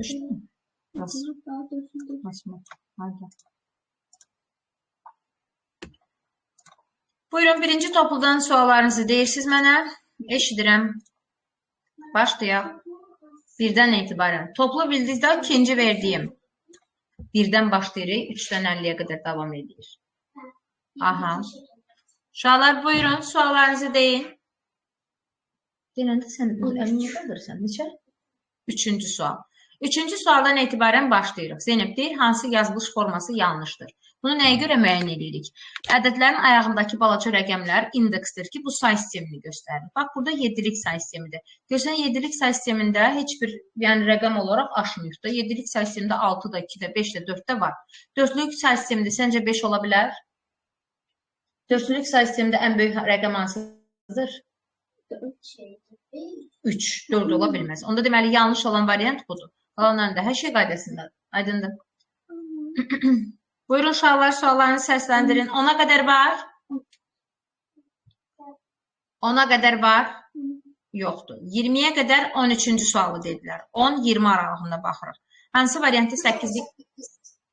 Düşdü mü? Basma. Hadi. Buyurun, birinci topludan suallarınızı deyirsiniz mənə. Eşidirəm. Başlayaq. Birdən etibarən. Toplu bildikdə ikinci verdiyim. Birdən başlayırıq. 3-dən 50-yə qədər davam edir. Aha. Uşaqlar buyurun, suallarınızı deyin. Deyəndə sən əlini qaldırırsan. Neçə? Üçüncü sual. Üçüncü sualdan etibarən başlayırıq. Zeynep deyir, hansı yazılış forması yanlışdır? Bunu nəyə görə müəyyən edirik? Ədədlərin ayağındakı balaca rəqəmlər indeksdir ki, bu say sistemini göstərir. Bax, burada 7-lik say sistemidir. Görsən, 7-lik say sistemində heç bir rəqəm olaraq aşmıyor da. 7-lik say sistemində 6-da, 2-də, 5-də, 4-də var. 4-lük say sistemində səncə 5 ola bilər? 4-lük say sistemində ən böyük rəqəm hansıdır? 3, 4 ola bilməz. Onda deməli, yanlış olan variant budur. Qalanların da hər şey qaydasındadır. Aydındır. Buyurun uşaqlar, suallarını səsləndirin. 10-a qədər var? 10-a qədər var? Yoxdur. 20-yə qədər 13-cü sualı dedilər. 10-20 aralığında baxırıq. Hansı variantı 8-lik?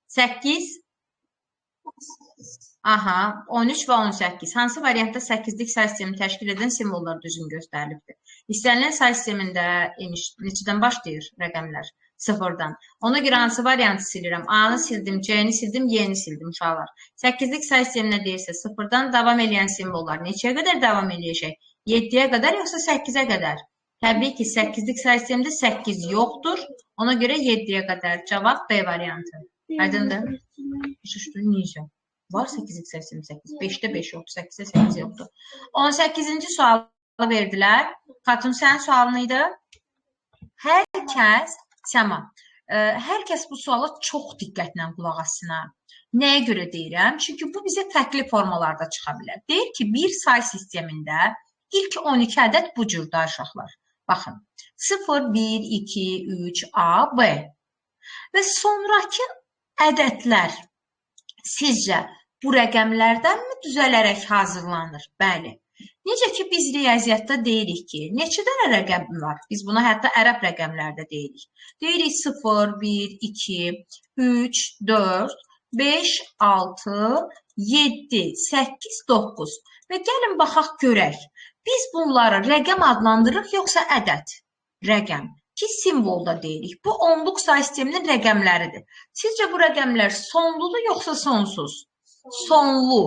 8? Aha, 13 və 18. Hansı variantda 8-lik say sistemi təşkil edən simvollar düzgün göstərilibdir? İstənilən say sistemində neçədən başlayır rəqəmlər? 0-dan. Ona görə hansı variantı silirəm? A-nı sildim, C-ni sildim, Y-ni sildim uşaqlar. 8-lik say sisteminə deyirsə 0-dan davam edən simvollar neçəyə qədər davam edəcək? 7-yə qədər yoxsa 8-ə qədər? Təbii ki, 8-lik say sistemində 8 yoxdur. Ona görə 7-yə qədər. Cavab B variantı. Aydındır? Necə? Var 8-lik say sistemi 8. 5-də 5 yoxdur, 8-də 8 yoxdur. 18-ci sualı verdilər. Xatun, sənin sualın idi? Hər kəs Səma, hər kəs bu suala çox diqqətlə qulaq assın. Nəyə görə deyirəm? Çünki bu bizə fərqli formalarda çıxa bilər. Deyir ki, bir say sistemində ilk 12 ədəd bu cürdə uşaqlar. Baxın, 0, 1, 2, 3, A, B. Və sonraki ədədlər sizcə bu rəqəmlərdənmi düzələrək hazırlanır? Bəli. Necə ki, biz riyaziyyatda deyirik ki, neçə dənə rəqəm var? Biz buna hətta ərəb rəqəmlərdə deyirik. Deyirik 0, 1, 2, 3, 4, 5, 6, 7, 8, 9. Və gəlin baxaq görək. Biz bunları rəqəm adlandırırıq, yoxsa ədəd? Rəqəm. Ki, simvolda deyirik. Bu onluq say sisteminin rəqəmləridir. Sizcə bu rəqəmlər sonludur, yoxsa sonsuz? Sonlu.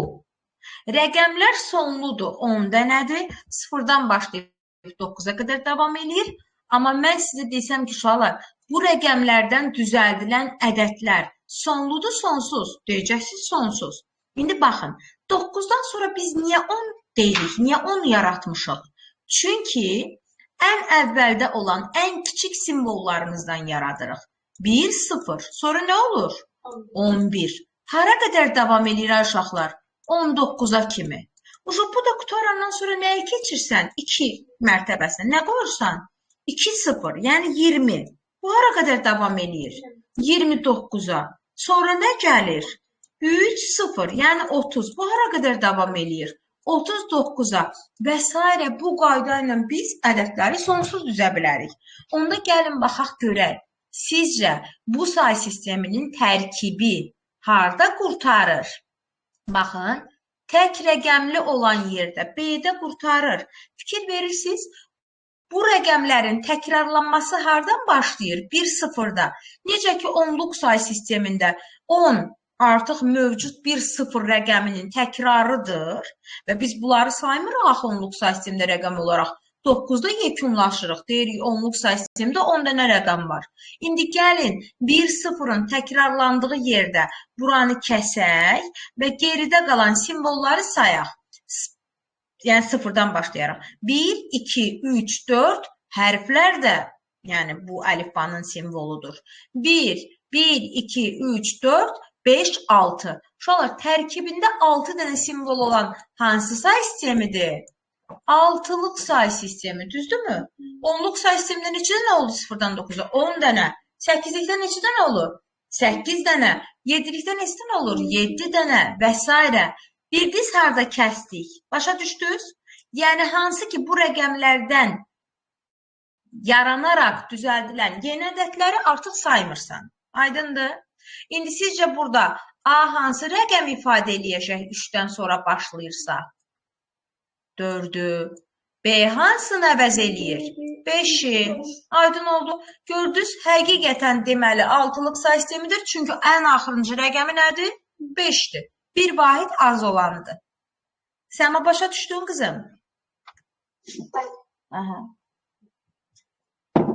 Rəqəmlər sonludur, 10 dənədir, 0-dan başlayıb 9-a qədər davam edir. Amma mən sizə desəm ki, uşaqlar, bu rəqəmlərdən düzəldilən ədədlər sonludur, sonsuz? Deyəcəksiniz, sonsuz. İndi baxın, 9-dan sonra biz niyə 10 deyirik, niyə 10 yaratmışıq? Çünki ən əvvəldə olan ən kiçik simvollarımızdan yaradırıq. 1, 0, sonra nə olur? 11. Hara qədər davam edir uşaqlar? 19-a kimi. Bu da qutarandan sonra nəyə keçirsən? 2 mərtəbəsinə. Nə qoyursan? 2, 0, yəni 20. Bu hara qədər davam edir? 29-a. Sonra nə gəlir? 3, 0, yəni 30. Bu hara qədər davam edir? 39-a və s. Bu qayda ilə biz ədədləri sonsuz düzə bilərik. Onda gəlin baxaq görək. Sizcə bu say sisteminin tərkibi harda qurtarır? Baxın, tək rəqəmli olan yerdə B-də qurtarır. Fikir verirsiniz, bu rəqəmlərin təkrarlanması hardan başlayır? 1-0-da. Necə ki, onluq say sistemində 10 artıq mövcud 1-0 rəqəminin təkrarıdır və biz bunları saymırıq axı onluq say sistemində rəqəm olaraq. 9-da yekunlaşırıq. Deyirik, onluq say sistemində 10 dənə rəqəm var. İndi gəlin, 1-0-ın təkrarlandığı yerdə buranı kəsək və geridə qalan simvolları sayaq. Yəni, 0-dan başlayaraq. 1, 2, 3, 4 hərflər də, yəni bu əlifbanın simvoludur. 1, 1, 2, 3, 4, 5, 6. Uşaqlar, tərkibində 6 dənə simvol olan hansı say sistemidir? 6-lıq say sistemi, düzdürmü? 10-luq say sistemində neçə dənə oldu 0-dan 9-a? 10 dənə. 8-likdə neçə dənə olur? 8 dənə. 7-likdə neçə dənə olur? 7 dənə və s. Bildiniz harada kəsdik? Başa düşdünüz? Yəni, hansı ki, bu rəqəmlərdən yaranaraq düzəldilən yeni ədədləri artıq saymırsan. Aydındır? İndi sizcə burada A hansı rəqəm ifadə eləyəcək 3-dən sonra başlayırsa? 4-ü. B hansını əvəz eləyir? 5-i. Aydın oldu. Gördünüz, həqiqətən deməli 6-lıq say sistemidir. Çünki ən axırıncı rəqəmi nədir? 5-dir. Bir vahid az olanıdır. Sən başa düşdün qızım? Aha.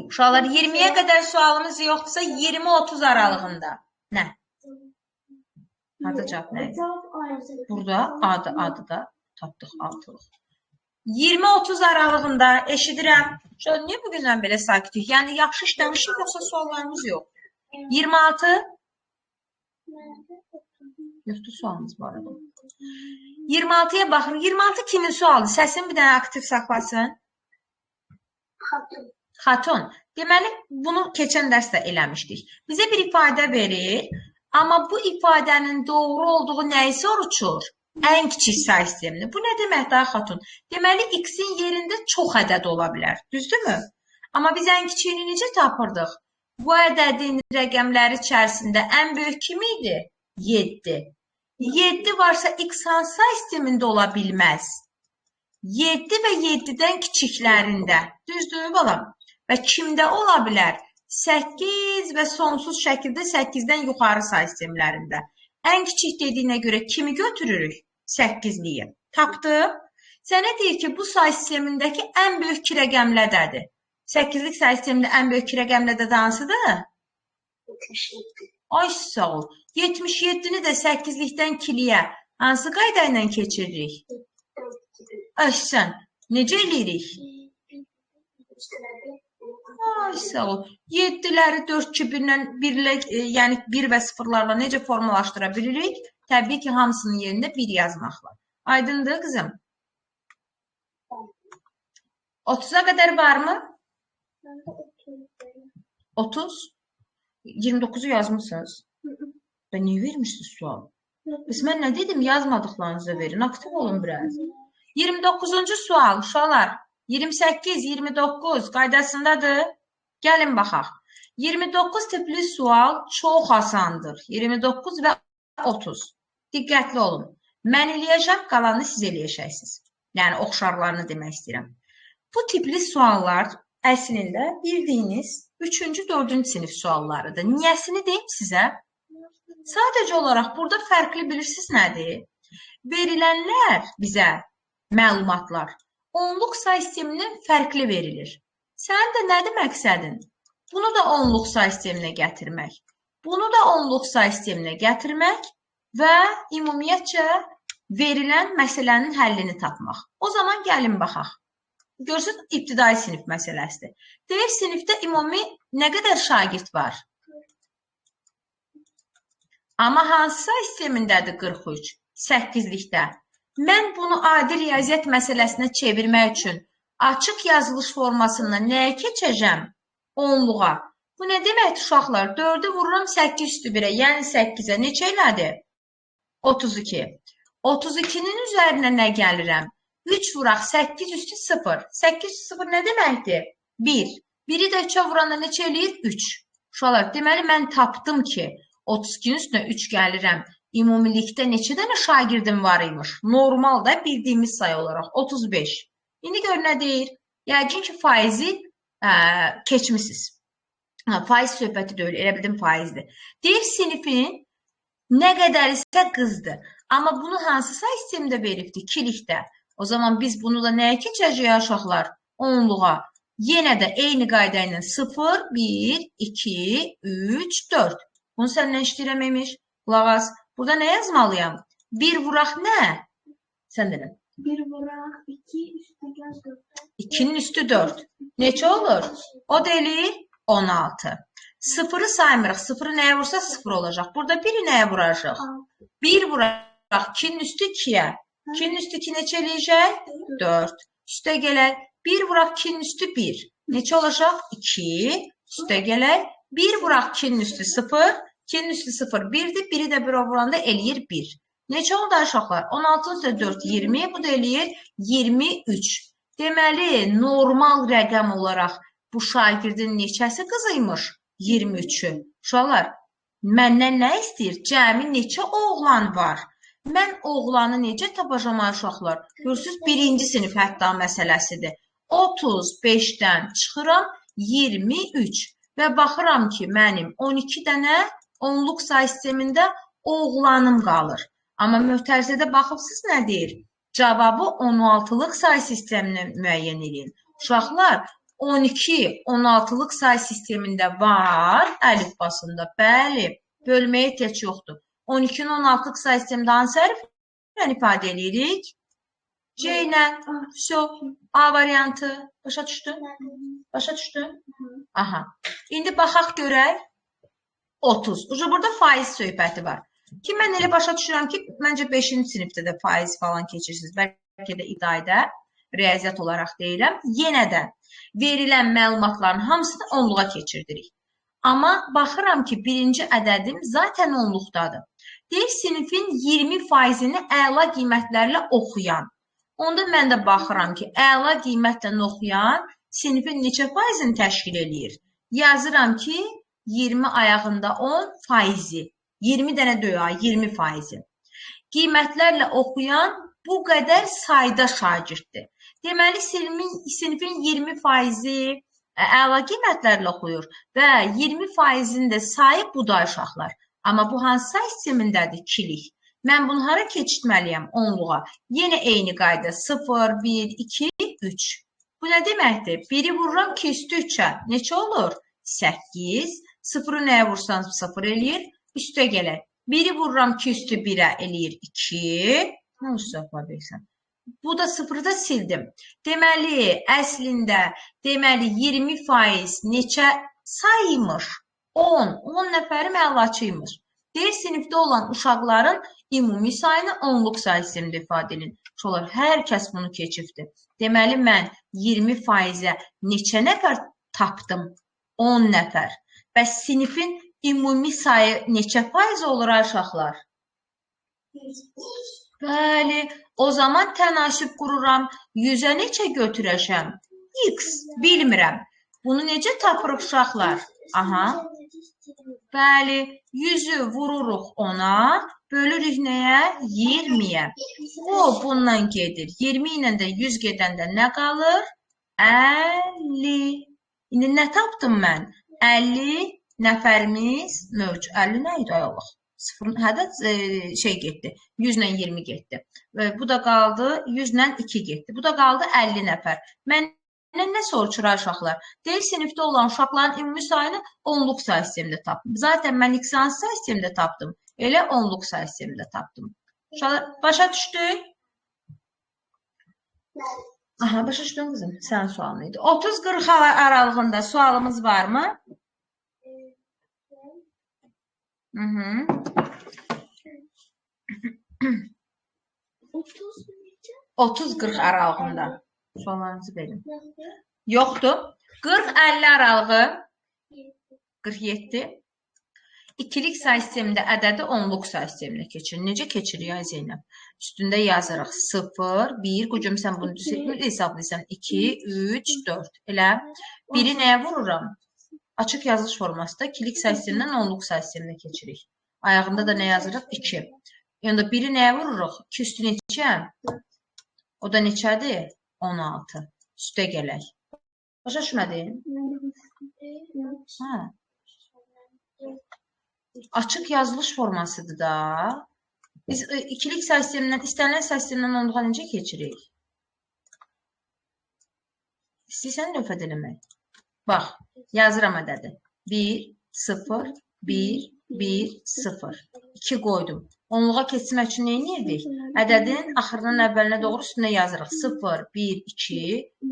Uşaqlar 20-yə qədər sualımız yoxdursa 20-30 aralığında. Nə? Harada cavab nə idi? Burada adı da tapdıq 6-lıq. 20-30 aralığında eşidirəm. Uşaqlar niyə bugündən belə sakitlik? Yəni yaxşı işləmişik yoxsa suallarımız yox? 26? Yoxdur sualımız var. 26-ya baxın. 26 kimin sualıdır? Səsini bir dənə aktiv saxlasın. Xatun. Deməli, bunu keçən dərsdə eləmişdik. Bizə bir ifadə verir, amma bu ifadənin doğru olduğu nəyi soruçur? Ən kiçik say sistemini. Bu nə demək daha xatun? Deməli, x-in yerində çox ədəd ola bilər. Düzdürmü? Amma biz ən kiçiyini necə tapırdıq? Bu ədədin rəqəmləri içərisində ən böyük kim idi? 7. 7 varsa x hansı say sistemində ola bilməz? 7 və 7-dən kiçiklərində. Düzdür, balam? Və kimdə ola bilər? 8 və sonsuz şəkildə 8-dən yuxarı say sistemlərində. Ən kiçik dediyinə görə kimi götürürük? 8-liyi. Tapdım. Sənə deyir ki, bu say sistemindəki ən böyük 2 rəqəm nədədir? 8-lik say sistemində ən böyük 2 rəqəm nədə hansıdır? 77. Ay sağ ol. 77-ni də 8-likdən 2-liyə hansı qayda ilə keçiririk? Əhsən. Necə eləyirik? Ay sağ ol. 7-ləri 4 2-1-lə, yəni 1 və 0-larla necə formalaşdıra bilirik? Təbii ki, hamısının yerində 1 yazmaqla. Aydındır, qızım? 30-a qədər var mı? 30? 29-u yazmışsınız. Və niyə vermişsiniz sual? Biz mən nə dedim? Yazmadıqlarınızı verin. Aktiv olun biraz. 29-cu sual, uşaqlar. 28, 29 qaydasındadır. Gəlin baxaq. 29 tipli sual çox asandır. 29 və 30. Diqqətli olun. Mən eləyəcəm, qalanını siz eləyəcəksiniz. Yəni, oxşarlarını demək istəyirəm. Bu tipli suallar əslində bildiyiniz 3-cü, 4-cü sinif suallarıdır. Niyəsini deyim sizə? Sadəcə olaraq burada fərqli bilirsiniz nədir? Verilənlər bizə məlumatlar onluq say sisteminin fərqli verilir. Sənin də nədir məqsədin? Bunu da onluq say sisteminə gətirmək. Bunu da onluq say sisteminə gətirmək və ümumiyyətcə verilən məsələnin həllini tapmaq. O zaman gəlin baxaq. Görsün, ibtidai sinif məsələsidir. Deyir, sinifdə ümumi nə qədər şagird var? Amma hansı say sistemindədir 43? 8-likdə. Mən bunu adi riyaziyyat məsələsinə çevirmək üçün açıq yazılış formasından nəyə keçəcəm? Onluğa. Bu nə demək uşaqlar? 4-ü vururam 8 üstü 1-ə, yəni 8-ə. Neçə elədi? 32. 32-nin üzərinə nə gəlirəm? 3 vuraq 8 üstü 0. 8 üstü 0 nə deməkdir? 1. 1-i də 3-ə vuranda neçə eləyir? 3. Uşaqlar, deməli mən tapdım ki, 32-nin üstünə 3 gəlirəm. Ümumilikdə neçə dənə şagirdim var imiş? Normalda bildiyimiz say olaraq 35. İndi gör nə deyir? Yəqin ki, faizi keçmişsiniz. Faiz söhbəti deyil, elə bildim faizdir. Deyir, sinifin nə qədər isə qızdır. Amma bunu hansı say sistemində veribdir? 2-likdə. O zaman biz bunu da nəyə keçəcəyik uşaqlar? Onluğa. Yenə də eyni qayda ilə 0, 1, 2, 3, 4. Bunu səndən işləyirəm imiş. Qulaq as. Burada nə yazmalıyam? 1 vuraq nə? Sən denəm. 1 vuraq 2 üstü 4. 2-nin üstü 4. Neçə olur? O da eləyir 16. 0-ı saymırıq. 0-ı nəyə vursa 0 olacaq. Burada 1-i nəyə vuracaq? 1 vuraq 2-nin üstü 2-yə. 2-nin üstü 2 neçə eləyəcək? 4. Üstə gələk. 1 vuraq 2-nin üstü 1. Neçə olacaq? 2. Üstə gələk. 1 vuraq 2-nin üstü 0. 2-nin üstü 0 1-dir. 1-i də 1-ə vuranda eləyir 1. Neçə oldu uşaqlar? 16-ın üstü 4, 20. Bu da eləyir 23. Deməli, normal rəqəm olaraq bu şagirdin neçəsi qızıymış? 23-ü. Uşaqlar, məndən nə istəyir? Cəmi neçə oğlan var? Mən oğlanı necə tapacağam uşaqlar? Görürsünüz, birinci sinif hətta məsələsidir. 35-dən çıxıram 23 və baxıram ki, mənim 12 dənə onluq say sistemində oğlanım qalır. Amma mötərizədə baxıbsınız nə deyir? Cavabı 16-lıq say sisteminə müəyyən edin. Uşaqlar, 12 16-lıq say sistemində var, əlifbasında. Bəli, bölməyə ehtiyac yoxdur. 12-nin 16-lıq say sistemində hansı hərflə ifadə edirik? C ilə. A variantı. Başa düşdün? Başa düşdün? Aha. İndi baxaq görək. 30. Burada faiz söhbəti var. Ki, mən elə başa düşürəm ki, məncə 5-ci sinifdə də faiz falan keçirsiniz. Bəlkə də idayədə, riyaziyyat olaraq deyirəm. Yenə də verilən məlumatların hamısını onluğa keçirdirik. Amma baxıram ki, birinci ədədim zaten onluqdadır. Deyir, sinifin 20%-ni əla qiymətlərlə oxuyan. Onda mən də baxıram ki, əla qiymətlə oxuyan sinifin neçə faizini təşkil edir? Yazıram ki, 20 ayağında 10 faizi. 20 dənə döya, 20%. Qiymətlərlə oxuyan bu qədər sayda şagirddir. Deməli, sinifin 20%-i əla qiymətlərlə oxuyur və 20%-in də sayı buday uşaqlar. Amma bu hansı say sistemindədir? Kilik. Mən bunu hara keçirtməliyəm? Onluğa. Yenə eyni qayda. 0, 1, 2, 3. Bu nə deməkdir? 1-i vururam ki, üstü 3-ə. Neçə olur? 8. 0-ı nəyə vursan 0 eləyir? Üstə gələk. 1-i vururam ki, üstü 1-ə eləyir 2. Nə üstə bilsən? Bu da 0-ı da sildim. Deməli, əslində, 20% neçə sayıymış? 10. 10 nəfərim əlaçıymış. Deyir, sinifdə olan uşaqların ümumi sayını onluq say sistemində ifadə edin. Şolar, hər kəs bunu keçibdir. Deməli, mən 20%-ə neçə nəfər tapdım? 10 nəfər. Bəs sinifin ümumi sayı neçə faiz olur uşaqlar? Bəli, o zaman tənasüb qururam. 100-ə neçə götürəcəm? X, bilmirəm. Bunu necə tapırıq uşaqlar? Aha. Bəli, 100-ü vururuq 10-a, bölürük nəyə? 20-yə. O, bundan gedir. 20 ilə də 100 gedəndə nə qalır? 50. İndi nə tapdım mən? 50 nəfərimiz mövcud. 50 nə idi ayolaq? Hədə getdi. 100 ilə 20 getdi. Bu da qaldı 100 ilə 2 getdi. Bu da qaldı 50 nəfər. Məndən nə soruşur uşaqlar? Deyir, sinifdə olan uşaqların ümumi sayını onluq say sistemində tapdım. Zaten mən x hansı say sistemində tapdım? Elə onluq say sistemində tapdım. Uşaqlar, başa düşdük? Aha, başa düşdün qızım. Sənin sualın idi. 30-40 aralığında sualımız varmı? 30-40 aralığında suallarınızı verin. Yoxdur. 40-50 aralığı 47. İkilik say sistemində ədədi onluq say sisteminə keçirir. Necə keçirir ya Zeynəb? Üstündə yazırıq 0, 1, qucum sən bunu hesablayırsan 2, 3, 4. Elə 1-i nəyə vururam? Açıq yazılış formasında ikilik say sistemindən onluq say sisteminə keçirik. Ayağında da nə yazırıq? 2. Yəni 1-i nəyə vururuq? 2 üstü neçə? O da neçədir? 16. Üstə gələk. Başa düşmədin? Hə. Açıq yazılış formasıdır da. Biz ikilik say sistemindən, istənilən say sistemindən onluğa necə keçirik? İstəyirsən lövhə eləmək. Bax, yazıram ədədi. 1, 0, 1, 1, 0. 2 qoydum. Onluğa keçmək üçün nə edirdik? Ədədin axırının əvvəlinə doğru üstünə yazırıq. 0, 1, 2,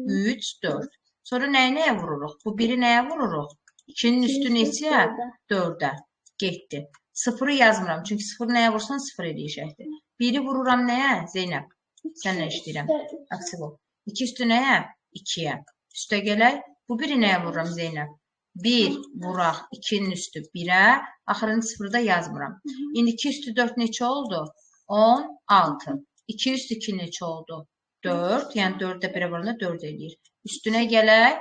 3, 4. Sonra nəyə vururuq? Bu 1-i nəyə vururuq? 2-nin üstü neçəyə? 4-ə. Getdi. 0-ı yazmıram. Çünki 0-ı nəyə vursan 0 eləyəcəkdir. 1-i vururam nəyə? Zeynəb. Sən nə işləyirəm? Aksi bu. 2 üstü nəyə? 2-yə. Üstə gələk. Bu 1-i nəyə vururam Zeynəb? 1 vuraq. 2-nin üstü 1-ə. Axırını 0-ı da yazmıram. İndi 2 üstü 4 neçə oldu? 16. 2 üstü 2 neçə oldu? 4. Yəni 4-də 1-ə vuranda 4 eləyir. Üstünə gələk.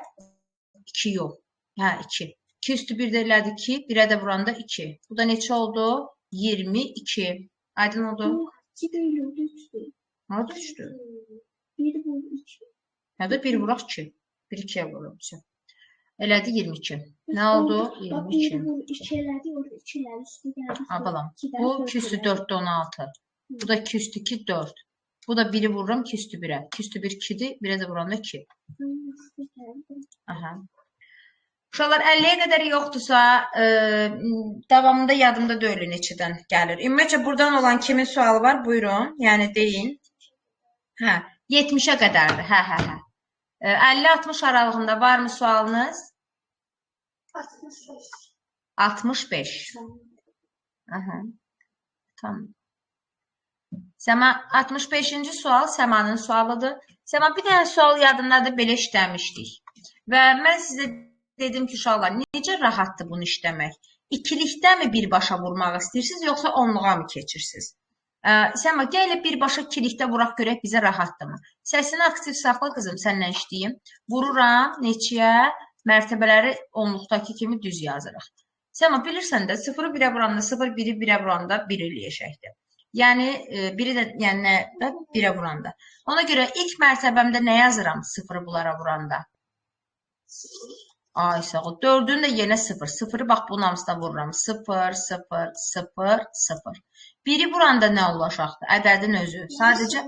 2 yox. Hə, 2. 2 üstü 1 də elədi 2. 1-ə də vuranda 2. Bu da neçə oldu? 22. Aydın oldu? 2 değil, 3 değil. Harada 3-dür? 1 bu 2. Hə də 1 vuraq 2. 1 2-yə vurur. Elədi 22. Nə oldu? 22. 1 bu 2 elədi, orada 2 elədi, üstü gəldi. Ha, balam. Bu 2 üstü 4-də 16. Bu da 2 üstü 2, 4. Bu da 1-i vururam 2 üstü 1-ə. 2 üstü 1 2-dir. 1-ə də vuranda 2. Aha. Uşaqlar 50-yə qədər yoxdursa, davamında yadımda deyil neçədən gəlir. Ümumiyyətcə buradan olan kimin sualı var? Buyurun. Yəni deyin. Hə, 70-ə qədərdir. Hə. 50-60 aralığında varmı sualınız? 65. 65. Aha. Tamam. Səma 65-ci sual Səmanın sualıdır. Səma bir dənə sual yadındadır, belə işləmişdik. Və mən sizə dedim ki, uşaqlar, necə rahatdır bunu işləmək? İkilikdəmi birbaşa vurmaq istəyirsiniz, yoxsa onluğa mı keçirsiniz? Səma, gəlib birbaşa ikilikdə vuraq görək bizə rahatdırmı? Səsini aktiv saxla qızım, sənlə işləyim. Vururam, neçəyə? Mərtəbələri onluqdakı kimi düz yazırıq. Səma, bilirsən də 0-ı 1-ə vuranda, 0-1-i 1-ə vuranda 1 eləyəcəkdir. Yəni, biri də, yəni nə? 1-ə vuranda. Ona görə ilk mərtəbəmdə nə yazıram 0-ı bunlara vuranda? Ay sağ ol. 4-ün də yenə 0. 0-ı bax bunun hamısına vururam. 0, 0, 0, 0. 1-i vuranda nə olacaqdır? Ədədin özü. Sadəcə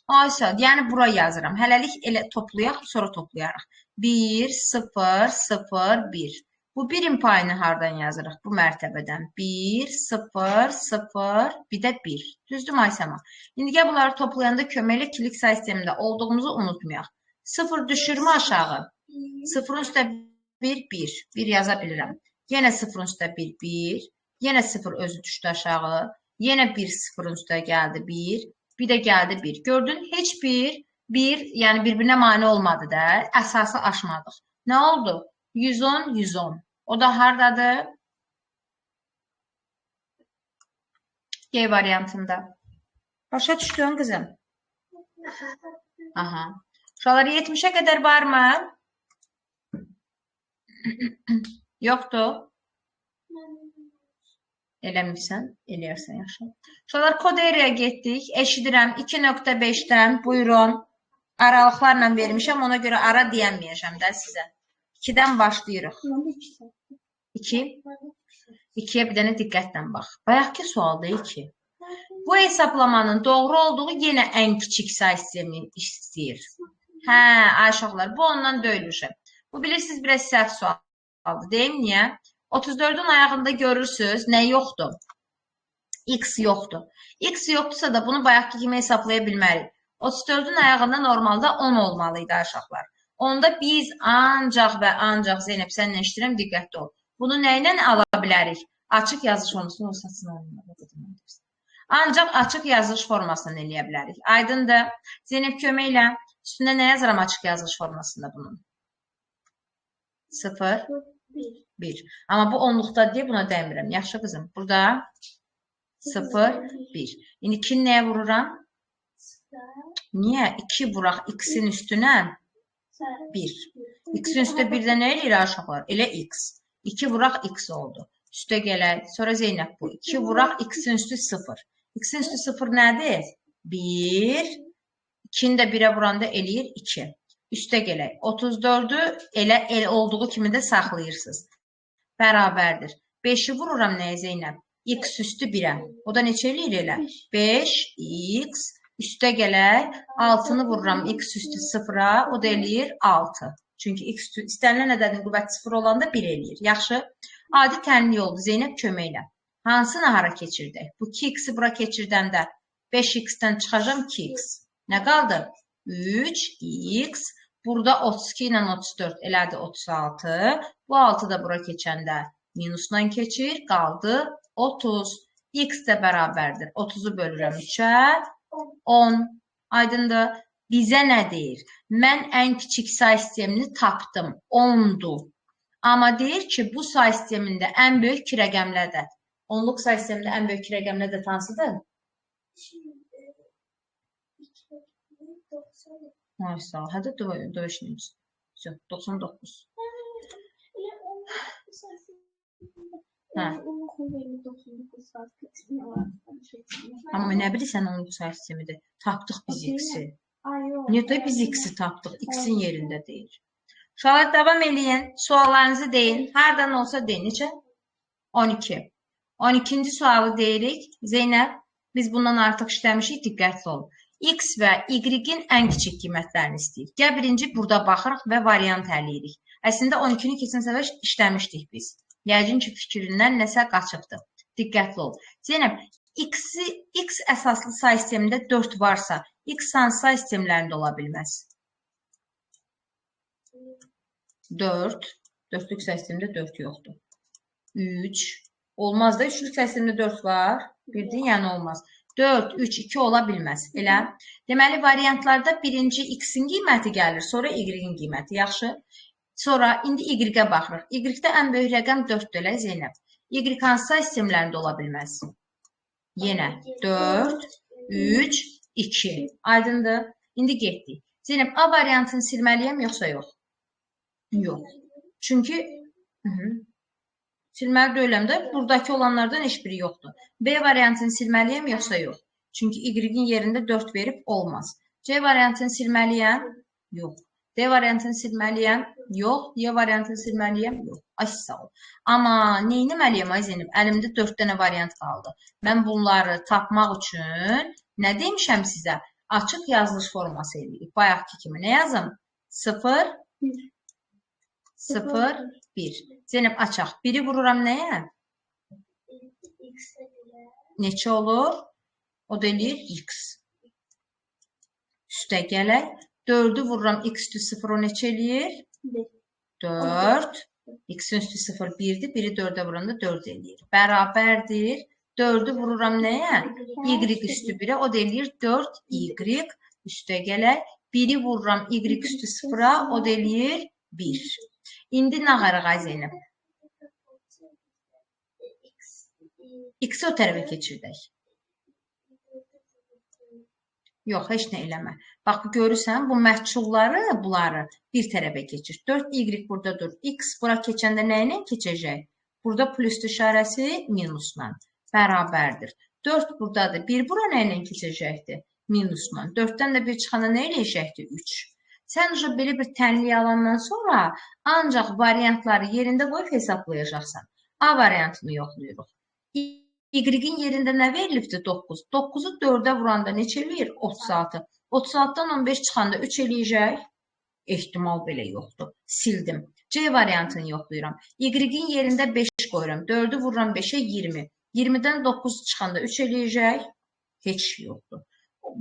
ay sağ ol. Yəni bura yazıram. Hələlik elə toplayaq, sonra toplayarıq. 1, 0, 0, 1. Bu 1-in payını hardan yazırıq? Bu mərtəbədən. 1, 0, 0, bir də 1. Düzdür Aysəma? İndi gəl bunları toplayanda köməklə ikilik say sistemində olduğumuzu unutmayaq. 0 düşürmü aşağı? 0-ın üstə 1, 1. 1 yaza bilirəm. Yenə 0-ın üstə 1, 1. Yenə 0 özü düşdü aşağı. Yenə 1 0-ın üstə gəldi 1. Bir də gəldi 1. Gördün? Heç bir, yəni bir-birinə mane olmadı da. Əsası aşmadıq. Nə oldu? 110, 110. O da hardadır? G variantında. Başa düşdün qızım? Aha. Uşaqlar 70-ə qədər varmı? Yoxdur. Eləmirsən, eləyərsən yaxşı. Uşaqlar kod eriyə getdik. Eşidirəm 2.5-dən. Buyurun. Aralıqlarla vermişəm. Ona görə ara deyəməyəcəm də sizə. 2-dən başlayırıq. 2. 2-yə bir dənə diqqətlə bax. Bayaqki sualda 2. Bu hesaplamanın doğru olduğu yenə ən kiçik say sistemini istəyir. Hə, aşağılar. Bu ondan döyülüşəm. Bu bilirsiniz, biraz səhv sualdır. Deyim niyə? 34-ün ayağında görürsünüz, nə yoxdur? X yoxdur. X yoxdursa da bunu bayaqki kimi hesablaya bilmərik. 34-ün ayağında normalda 10 olmalıydı aşağılar. Onda biz ancaq və ancaq Zeynəb sənlə işləyirəm, diqqətli ol. Bunu nə ilə ala bilərik? Açıq yazılış formasını ancaq açıq yazılış formasından eləyə bilərik. Aydındır. Zeynəb kömək ilə üstündə nə yazıram açıq yazılış formasında bunun? 0, 1. Amma bu onluqda deyə buna dəmirəm. Yaxşı qızım. Burada 0, 1. İndi 2-ni nəyə vururam? Niyə? 2 vuraq x-in üstünə 1. X-in üstə 1-də nə eləyir aşağılar? Elə x. 2 vuraq x oldu. Üstə gələk. Sonra Zeynəb bu. 2 vuraq x-in üstü 0. X-in üstü 0 nədir? 1. 2-ni də 1-ə vuranda eləyir 2. Üstə gələk. 34-ü elə olduğu kimi də saxlayırsınız. Bərabərdir. 5-i vururam nəyə Zeynəb? X üstü 1-ə. O da neçə eləyir elə? 5x. Üstə gələk. 6-nı vururam x üstü 0-a. O da eləyir 6. Çünki x üstü istənilən ədədin qüvvəti 0 olanda 1 eləyir. Yaxşı. Adi tənlik oldu. Zeynəb köməklə. Hansını hara keçirdək? Bu 2x-i bura keçirdəndə 5x-dən çıxacam 2x. Nə qaldı? 3x. Burada 32 ilə 34 elədi 36. Bu 6 da bura keçəndə minusdan keçir. Qaldı 30. X də bərabərdir. 30-u bölürəm 3-ə. 10. Aydındır. Bizə nə deyir? Mən ən kiçik say sistemini tapdım. 10-dur. Amma deyir ki, bu say sistemində ən böyük 2 rəqəmlərdə. Onluq say sistemində ən böyük 2 rəqəmlər də hansıdır? Ay sağ ol. Hədə döyüşünüz. Yox, 99. Elə onun əsasında Hə. onun xəbəri 99 saat kısmı var. Amma nə bilirsən onun sayı sistemidir. Tapdıq biz x-i. Ay yox. Niyə də biz x-i tapdıq? X-in yerində deyil. Uşaqlar davam eləyin. Suallarınızı deyin. Hardan olsa deyin. Neçə? 12. 12-ci sualı deyirik. Zeynəb, biz bundan artıq işləmişik. Diqqətli olun. X və Y-in ən kiçik qiymətlərini istəyirik. Gəl birinci burada baxırıq və variant eləyirik. Əslində 12-ni keçən səfər işləmişdik biz. Yəqin ki, fikrindən nəsə qaçıbdır. Diqqətli ol. Zeynəb, X əsaslı say sistemində 4 varsa, X hansı say sistemlərində ola bilməz? 4. 4-lük say sistemində 4 yoxdur. 3. Olmaz da 3-lük say sistemində 4 var. Bildin, yəni olmaz. 4, 3, 2 ola bilməz. Elə. Deməli, variantlarda birinci X-in qiyməti gəlir, sonra Y-in qiyməti. Yaxşı. Sonra indi Y-ə baxırıq. Y-də ən böyük rəqəm 4-dür, elə Zeynəb. Y hansı say sistemlərində ola bilməz? Yenə 4, 3, 2. Aydındır. İndi getdik. Zeynəb, A variantını silməliyəm, yoxsa yox? Yox. Çünki silməli deyiləm də, buradakı olanlardan heç biri yoxdur. B variantını silməliyəm, yoxsa yox? Çünki Y-in yerində 4 verib olmaz. C variantını silməliyəm? Yox. D variantını silməliyəm? Yox. Y variantını silməliyəm? Yox. Ay, sağ ol. Amma nə etməliyəm, ay Zeynəb? Əlimdə 4 dənə variant qaldı. Mən bunları tapmaq üçün nə demişəm sizə? Açıq yazılış forması edirik. Bayaqki kimi. Nə yazım? 0, 0, 1. Zeynəb, açaq. 1-i vururam nəyə? Neçə olur? O da eləyir x. Üstə gələk. 4-ü vururam x üstü 0, o neçə eləyir? 4. X-in üstü 0, 1-dir. 1-i 4-ə vuranda 4 eləyir. Bərabərdir. 4-ü vururam nəyə? Y üstü 1-ə. O da eləyir 4y. Üstə gələk. 1-i vururam y üstü 0-a. O da eləyir 1. İndi nə qaraq ay Zeynəb? X-i o tərəfə keçirdək. Yox, heç nə eləmə. Bax, görürsən, bu məhculları, bunları bir tərəfə keçir. 4y burada dur. X bura keçəndə nə ilə keçəcək? Burada pluslu işarəsi minusla bərabərdir. 4 buradadır. 1 bura nə ilə keçəcəkdir? Minusla. 4-dən də 1 çıxanda nə eləyəcəkdir? 3. Sən belə bir tənliyi alandan sonra ancaq variantları yerində qoyub hesablayacaqsan. A variantını yoxlayırıq. Y-in yerində nə verilibdir? 9. 9-u 4-ə vuranda neçə eləyir? 36. 36-dan 15 çıxanda 3 eləyəcək. Ehtimal belə yoxdur. Sildim. C variantını yoxlayıram. Y-in yerində 5 qoyuram. 4-ü vururam 5-ə 20. 20-dən 9 çıxanda 3 eləyəcək. Heç yoxdur.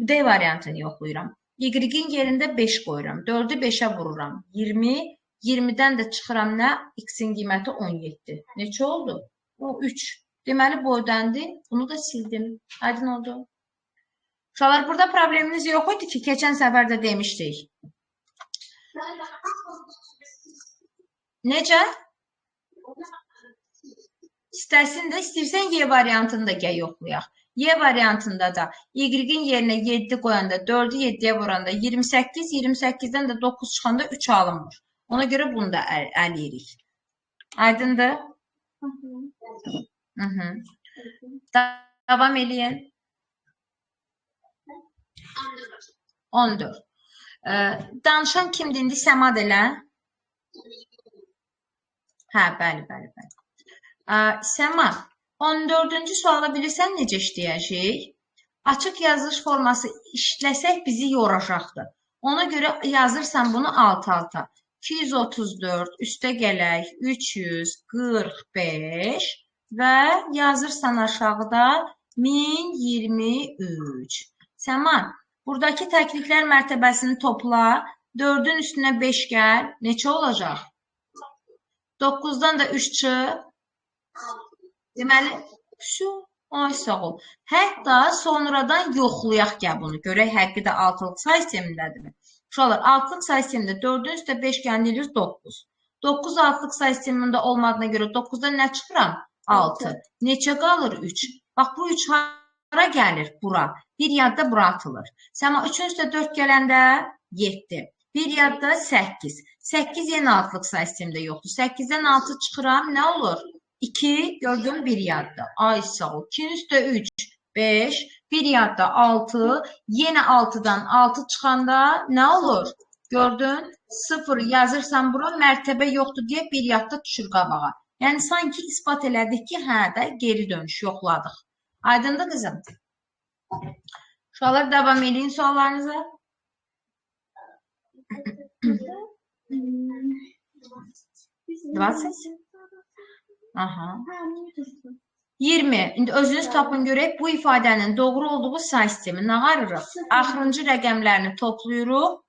D variantını yoxlayıram. Y-in yerində 5 qoyuram. 4-ü 5-ə vururam. 20. 20-dən də çıxıram nə? X-in qiyməti 17. Neçə oldu? O 3. Deməli, bu ödəndi. Bunu da sildim. Aydın oldu. Uşaqlar, burada probleminiz yox idi ki, keçən səfər də demişdik. Necə? İstərsən Y variantını da gəl yoxlayaq. Y variantında da Y-in yerinə 7 qoyanda, 4-ü 7-yə vuranda 28, 28-dən də 9 çıxanda 3 alınmır. Ona görə bunu da eləyirik. Aydındır? Davam eləyin. 14. Danışan kimdir? İndi Səmad elə. Hə, bəli. Səmad. 14-cü suala bilirsən necə işləyəcək? Açıq yazılış forması işləsək bizi yoracaqdır. Ona görə yazırsan bunu alt-alta. 234 üstə gələk 345 və yazırsan aşağıda 1023. Səman, buradakı təkliklər mərtəbəsini topla. 4-ün üstünə 5 gəl. Neçə olacaq? 9-dan da 3 çıx. Deməli, şu, ay sağ ol. Hətta sonradan yoxlayaq gəl bunu. Görək, həqqi də altlıq say sistemindədirmi? Uşaqlar, altlıq say sistemində 4-ün üstə 5 gəlilir 9. 9 altlıq say sistemində olmadığına görə 9-dan nə çıxıram? 6. Neçə qalır? 3. Bax, bu 3 hara gəlir? Bura. Bir yadda bura atılır. Səma 3-ün üstə 4 gələndə 7. Bir yadda 8. 8 yenə altlıq say sistemində yoxdur. 8-dən 6 çıxıram, nə olur? 2, gördüm, bir yadda. Ay sağ ol. 2-nin üstə 3, 5, bir yadda 6, yenə 6-dan 6 çıxanda nə olur? Gördün, 0 yazırsan bura, mərtəbə yoxdur deyə bir yadda düşür qabağa. Yəni, sanki ispat elədik ki, hə də geri dönüş yoxladıq. Aydındır qızım? Uşaqlar, davam edin suallarınıza. 20. Aha. 20. İndi özünüz tapın görək, bu ifadənin doğru olduğu say sistemi nə qarırıq? Axırıncı rəqəmlərini toplayırıq,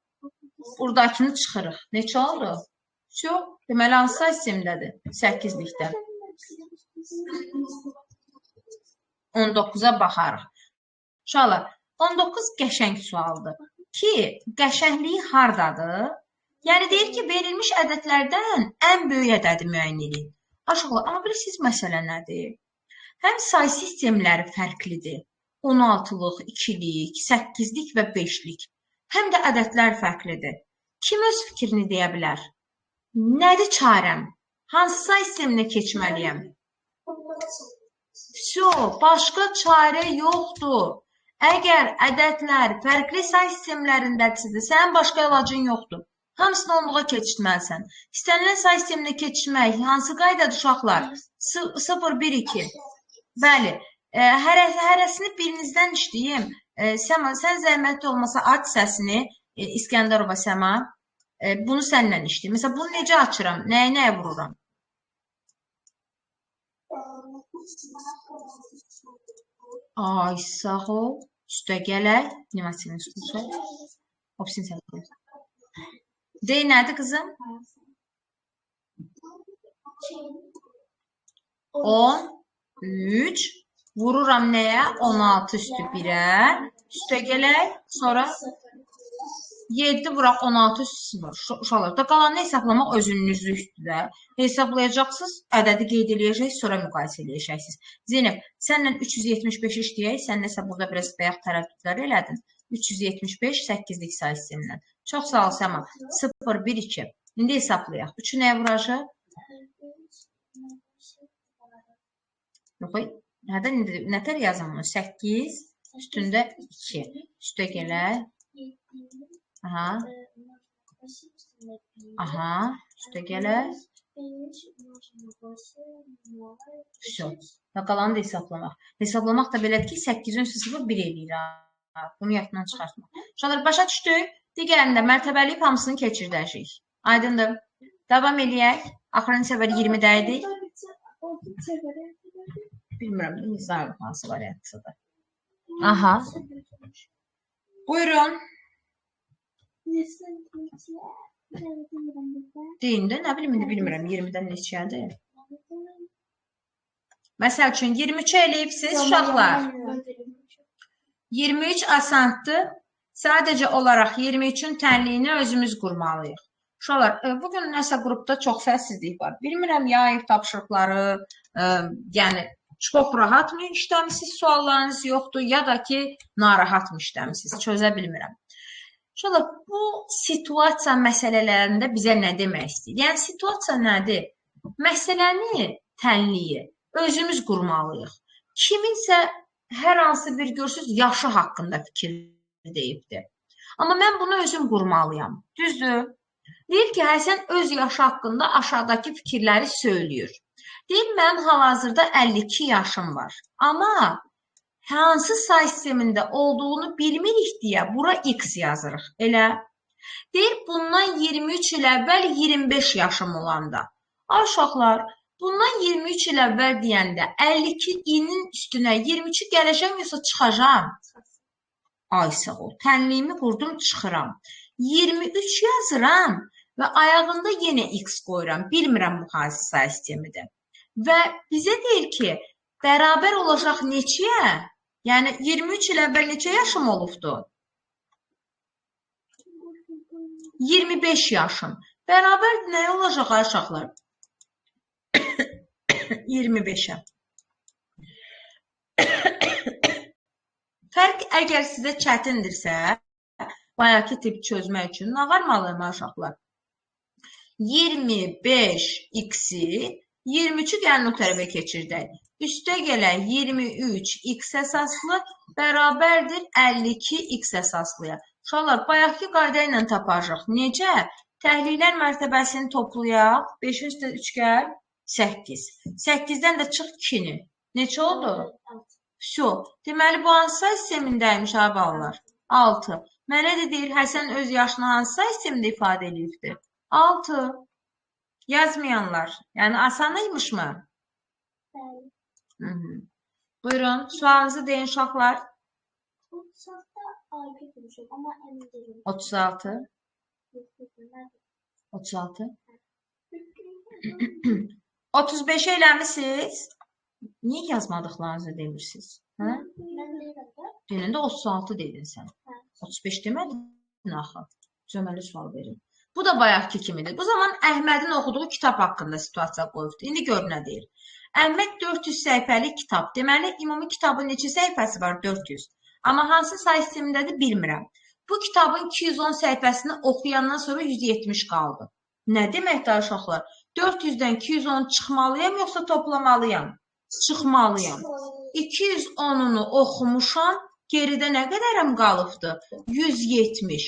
buradakını çıxırıq. Neçə oldu? Çox. Deməli, hansı say sistemindədir? 8-likdə. 19-a baxarıq. Uşaqlar, 19 qəşəng sualdır ki, qəşəngliyi hardadır? Yəni, deyir ki, verilmiş ədədlərdən ən böyük ədədi müəyyən edin. Aşağılar, amma bilirsiniz, məsələ nədir? Həm say sistemləri fərqlidir. 16-lıq, 2-lik, 8-lik və 5-lik. Həm də ədədlər fərqlidir. Kim öz fikrini deyə bilər? Nədir çarəm? Hansı say sisteminə keçməliyəm? Başqa çarə yoxdur. Əgər ədədlər fərqli say sistemlərindədirsə, sənin başqa əlacın yoxdur. Hamısını onluğa keçirməlisən. İstənilən say sisteminə keçirmək hansı qaydadır uşaqlar? 0, 1, 2. Bəli, hərəsini birinizdən işləyim. Səma, sən zəhmətli olmasa aç səsini, İskəndərova Səma. Bunu səndən işləyim. Məsələn, bunu necə açıram? Nəyə vururam? Ay, sağ ol. Üstə gələk. Nimasinin üstü. Opsin sən qoyur. Dey, nədir qızım? 13. Vururam nəyə? 16 üstü 1-ə. Üstə gələk. Sonra 7 vuraq 16 üstü 0. Uşaqlar, da qalanını hesablamaq özünüzü üstüdə. Hesablayacaqsınız, ədədi qeyd eləyəcəksiniz, sonra müqayisə eləyəcəksiniz. Zeynəb, sənlə 375 işləyək, sən nəsə burada biraz bayaq tərəddüdlər elədin. 375 8-lik say sistemindən. Çox sağ ol Səma. 0, 1, 2. İndi hesablayaq. 3-ü nəyə vuracaq? Yox, nətər yazım bunu? 8, üstündə 2. Üstə gələk. Aha. Aha. Üstə gələk. Qalanı da hesablamaq. Hesablamaq da belədir ki, 8-ün üstü 0, 1 eləyir. Bunu yaddan çıxartmaq. Uşaqlar, başa düşdük. Digərində mərtəbəliyib hamısını keçirdəcəyik. Aydındır. Davam eləyək. Axırıncı səfər 20-də idi. Bilmirəm, izah hansı variantıdır. Aha. Buyurun. Deyin də, nə bilim, indi bilmirəm, 20-dən neçədir? Məsəl üçün, 23 eləyibsiz, uşaqlar. 23 asandır. Sadəcə olaraq 23-ün tənliyini özümüz qurmalıyıq. Uşaqlar, bugün nəsə qrupda çox səssizlik var. Bilmirəm, yayıq tapşırıqları, yəni çox rahat mı işləmişsiniz, suallarınız yoxdur, ya da ki, narahat mı işləmişsiniz, çözə bilmirəm. Uşaqlar, bu situasiya məsələlərində bizə nə demək istəyir? Yəni, situasiya nədir? Məsələni, tənliyi özümüz qurmalıyıq. Kiminsə hər hansı bir görürsünüz, yaşı haqqında fikir deyibdir. Amma mən bunu özüm qurmalıyam. Düzdür? Deyir ki, Həsən öz yaşı haqqında aşağıdakı fikirləri söylüyor. Deyir, mənim hal-hazırda 52 yaşım var. Amma hansı say sistemində olduğunu bilmirik deyə bura X yazırıq. Elə. Deyir, bundan 23 il əvvəl 25 yaşım olanda. Ay uşaqlar, bundan 23 il əvvəl deyəndə 52-nin üstünə 23-ü gələcəm yoxsa çıxacam? Ay sağ ol, tənliyimi qurdum, çıxıram. 23 yazıram və ayağında yenə X qoyuram. Bilmirəm bu hansı say sistemidir. Və bizə deyir ki, bərabər olacaq neçəyə? Yəni, 23 il əvvəl neçə yaşım olubdu? 25 yaşım. Bərabər nə olacaq ay uşaqlar? 25-ə. Fərq əgər sizə çətindirsə, Bayaqki tip çözmək üçün nə varmalıyım uşaqlar? 25x-i 23-ü gəlin o tərəfə keçirdək. Üstə gələk 23x əsaslı bərabərdir 52x əsaslıya. Uşaqlar, bayaqki qayda ilə tapacaq. Necə? Təhlillər mərtəbəsini toplayaq. 5-in üstə 3 gəl, 8. 8-dən də çıx 2-ni. Neçə oldu? Şu. Deməli, bu hansı sistemindəymiş abi balalar? 6. Mənə də deyir, Həsən öz yaşını hansı sistemdə ifadə edibdir? 6. Yazmayanlar. Yəni, asanıymış mı? Buyurun, sualınızı deyin uşaqlar. 36. 36. 35 eləmişsiniz. Niyə yazmadıqlarınızı demirsiniz? Dünən də 36 dedin sən. 35 demədin axı. Cöməli sual verin. Bu da bayaqki kimidir. Bu zaman Əhmədin oxuduğu kitab haqqında situasiya qoyubdur. İndi gör nə deyir. Əhməd 400 səhifəli kitab. Deməli, ümumi kitabın neçə səhifəsi var? 400. Amma hansı say sistemindədir bilmirəm. Bu kitabın 210 səhifəsini oxuyandan sonra 170 qaldı. Nə deməkdir uşaqlar? 400-dən 210 çıxmalıyam, yoxsa toplamalıyam? Çıxmalıyam. 210-unu oxumuşam, geridə nə qədərim qalıbdır? 170.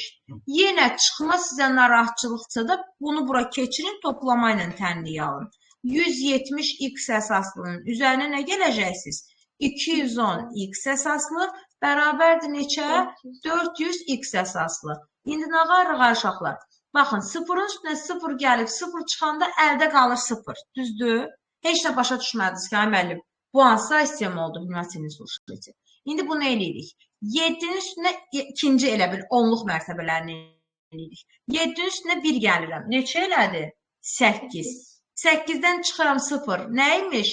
Yenə çıxma sizə narahatçılıqsa da bunu bura keçirin, toplama ilə tənliyə alın. 170x əsaslının üzərinə nə gələcəksiniz? 210x əsaslı bərabərdir neçə? 400x əsaslı. İndi nə qarır uşaqlar? Baxın, 0-ın üstünə 0 gəlib, 0 çıxanda əldə qalır 0. Düzdür? Heç də başa düşmədiniz ki, müəllim, bu hansı sistem oldu? İndi bunu eləyirik. 7-nin üstünə ikinci elə bil, onluq mərtəbələrini eləyirik. 7-nin üstünə 1 gəlirəm. Neçə elədi? 8. 8-dən çıxıram 0. Nəymiş?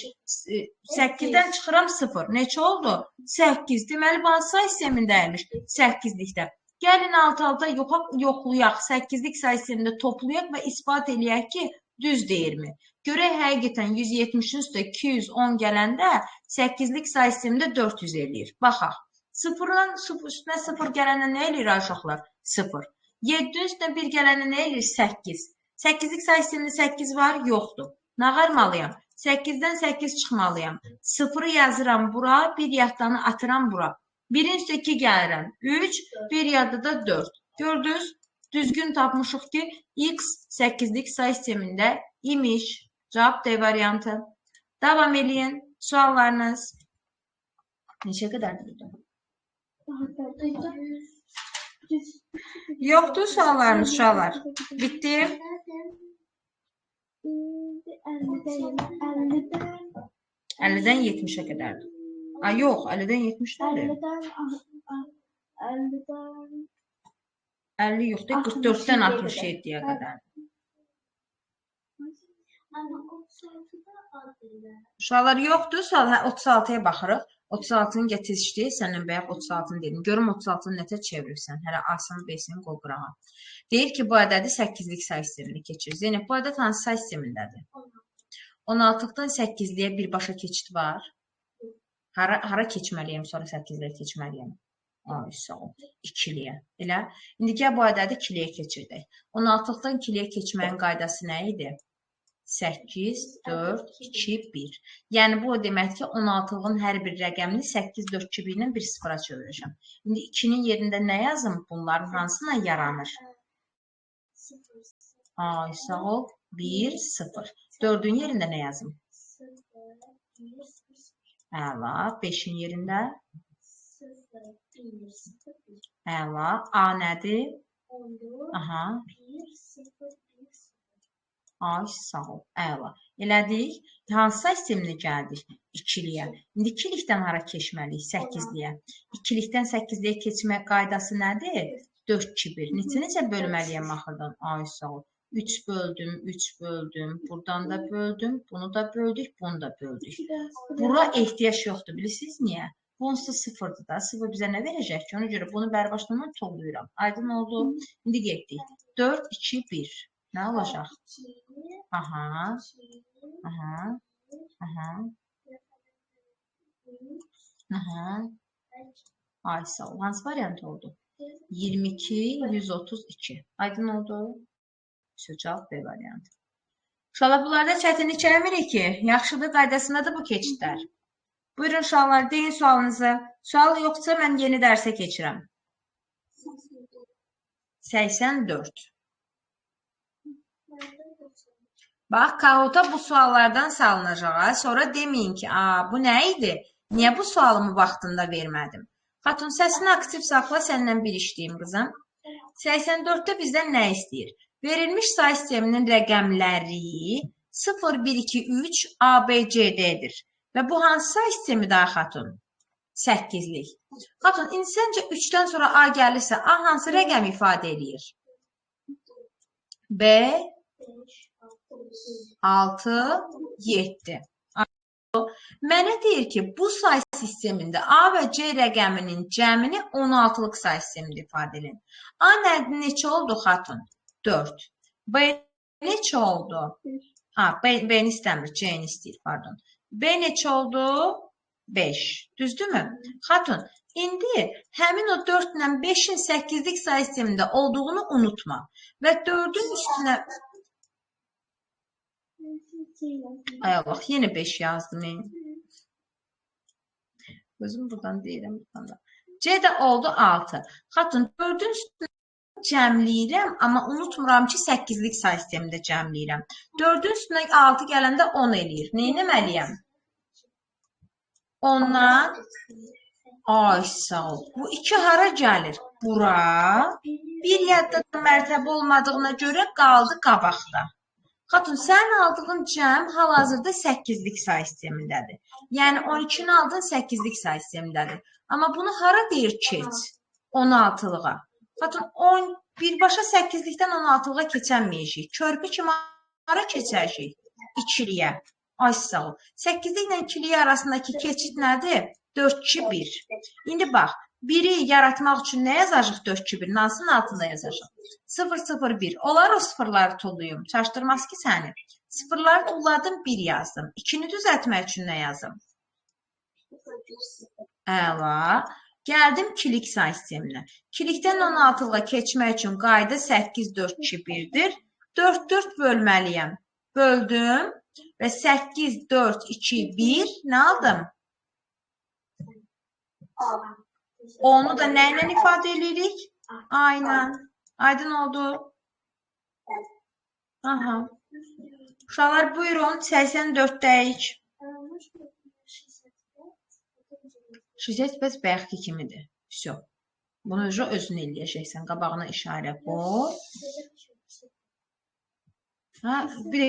8-dən çıxıram 0. Neçə oldu? 8. Deməli, bu hansı sistemindəymiş? 8-likdə. Gəlin alt-alta yoxlayaq. 8-lik say sistemində toplayaq və ispat eləyək ki, düz deyirmi? Görək, həqiqətən 170-in üstə 210 gələndə 8-lik say sistemində 400 eləyir. Baxaq. 0-dan üstünə 0 gələndə nə eləyir uşaqlar? 0. 7-nin üstünə 1 gələndə nə eləyir? 8. 8-lik say sistemində 8 var? Yoxdur. Nə qarmalıyam? 8-dən 8 çıxmalıyam. 0-ı yazıram bura, 1 yaddanı atıram bura. 1-in üstə 2 gəlirəm. 3, 1 yadda da 4. Gördünüz? Düzgün tapmışıq ki, x 8-lik say sistemində imiş. Cavab D variantı. Davam eləyin. Suallarınız. Neçə qədərdir burada? Yoxdur suallarınız uşaqlar. Bitdi. 50-dən 70-ə qədərdir. Yox, 50-dən 70 nədir? 50 yoxdur, 44-dən 67-yə qədər. Uşaqlar yoxdur, 36-ya baxırıq. 36-nın gətirişdi, səndən bəyək 36-nı dedim. Görüm 36-nı nətə çeviribsən, hələ A-sını, B-sini qol qırağa. Deyir ki, bu ədədi 8-lik say sistemini keçir. Zeynəb, bu ədəd hansı say sistemindədir? 16-lıqdan 8-liyə birbaşa keçid var. Hara keçməliyəm, sonra 8-liyə keçməliyəm? Ay, sağ ol. 2-liyə. Elə. İndi gəl bu ədədi 2-liyə keçirdək. 16-lıqdan 2-liyə keçməyin qaydası nə idi? 8, 4, 2, 1. Yəni, bu o demək ki, 16-lığın hər bir rəqəmini 8, 4, 2, 1 ilə 1-0-a çevirəcəm. İndi 2-nin yerində nə yazım? Bunların hansına yaranır? Ay, sağ ol. 1, 0. 4-ün yerində nə yazım? Əla. 5-in yerində? Əla. A nədir? Aha. Ay, sağ ol. Əla. Elədik. Hansı sisteminə gəldik? 2-liyə. İndi 2-likdən hara keçməliyik? 8-liyə. 2-likdən 8-liyə keçmək qaydası nədir? 4, 2, 1. Necə bölməliyəm axırdan? Ay, sağ ol. 3 böldüm, 3 böldüm. Buradan da böldüm. Bunu da böldük, bunu da böldük. Bura ehtiyac yoxdur. Bilirsiniz niyə? Bu onsuz da 0-dır da. 0 bizə nə verəcək ki? Ona görə bunu bərbaşdan toplayıram. Aydın oldu. İndi getdik. 4, 2, 1. Nə olacaq? Aha. Aha. Aha. Aha. Ay, sağ ol. Hansı variant oldu? 22, 132. Aydın oldu. Cavab B variantı. Uşaqlar, bunlarda çətinlik çəkmirik ki, yaxşıdır, qaydasındadır bu keçidlər. Buyurun uşaqlar, deyin sualınızı. Sual yoxsa mən yeni dərsə keçirəm. 84. Bax, Kahota bu suallardan salınacaq. Sonra deməyin ki, bu nə idi? Niyə bu sualımı vaxtında vermədim? Xatun, səsini aktiv saxla, səndən bir işləyim, qızım. 84-də bizdən nə istəyir? Verilmiş say sisteminin rəqəmləri 0, 1, 2, 3, A, B, C, D-dir. Və bu hansı say sistemi daha xatun? 8-lik. Xatun, indi səncə 3-dən sonra A gəlirsə, A hansı rəqəm ifadə edir? B, 6, 7. Mənə deyir ki, bu say sistemində A və C rəqəminin cəmini 16-lıq say sistemində ifadə edin. A neçə oldu xatun? 4. B neçə oldu? B-ni istəmir, C-ni istəyir, pardon. B neçə oldu? 5. Düzdürmü? Xatun, indi həmin o 4 ilə 5-in 8-lik say sistemində olduğunu unutma. Və 4-ün üstünə... Aya bax, yenə 5 yazdım. Özüm buradan deyirəm. C də oldu 6. Xatun, 4-ün üstünə cəmləyirəm, amma unutmuram ki, 8-lik say sistemində cəmləyirəm. 4-ün üstünə 6 gələndə 10 eləyir. Neynəməliyəm? Ondan... Ay, sağ ol. Bu 2 hara gəlir? Bura. Bir yadda mərtəbə olmadığına görə qaldı qabaqda. Xatun, sənin aldığın cəm hal-hazırda 8-lik say sistemindədir. Yəni 12-ni aldığın 8-lik say sistemindədir. Amma bunu hara deyir keç? 16-lığa. Xatun, birbaşa 8-likdən 16-lığa keçənməyəcək. Körpü kimi hara keçəcək? 2-liyə. Ay, sağ ol. 8-liklə 2-liyə arasındakı keçid nədir? 4, 2, 1. İndi bax, 1-i yaratmaq üçün nə yazacaq 4, 2, 1? Hansının altında yazacaq? 0, 0, 1. Onlar o sıfırları tulluyum. Çaşdırmaz ki səni. Sıfırları tulladım, 1 yazdım. 2-ni düzəltmək üçün nə yazım? Əla. Gəldim kilik say sisteminə. Kilikdən 16-lığa keçmək üçün qayda 8, 4, 2, 1-dir. 4, 4 bölməliyəm. Böldüm və 8, 4, 2, 1 nə aldım? Onu da nə ilə ifadə edirik? Aynen. Aydın oldu. Aha. Uşaqlar buyurun 84'dəyik. Şizet bəs bayaqki kimidir. Всё. Bunu özün eləyəcəksən. Qabağına işarə qoy. Bir də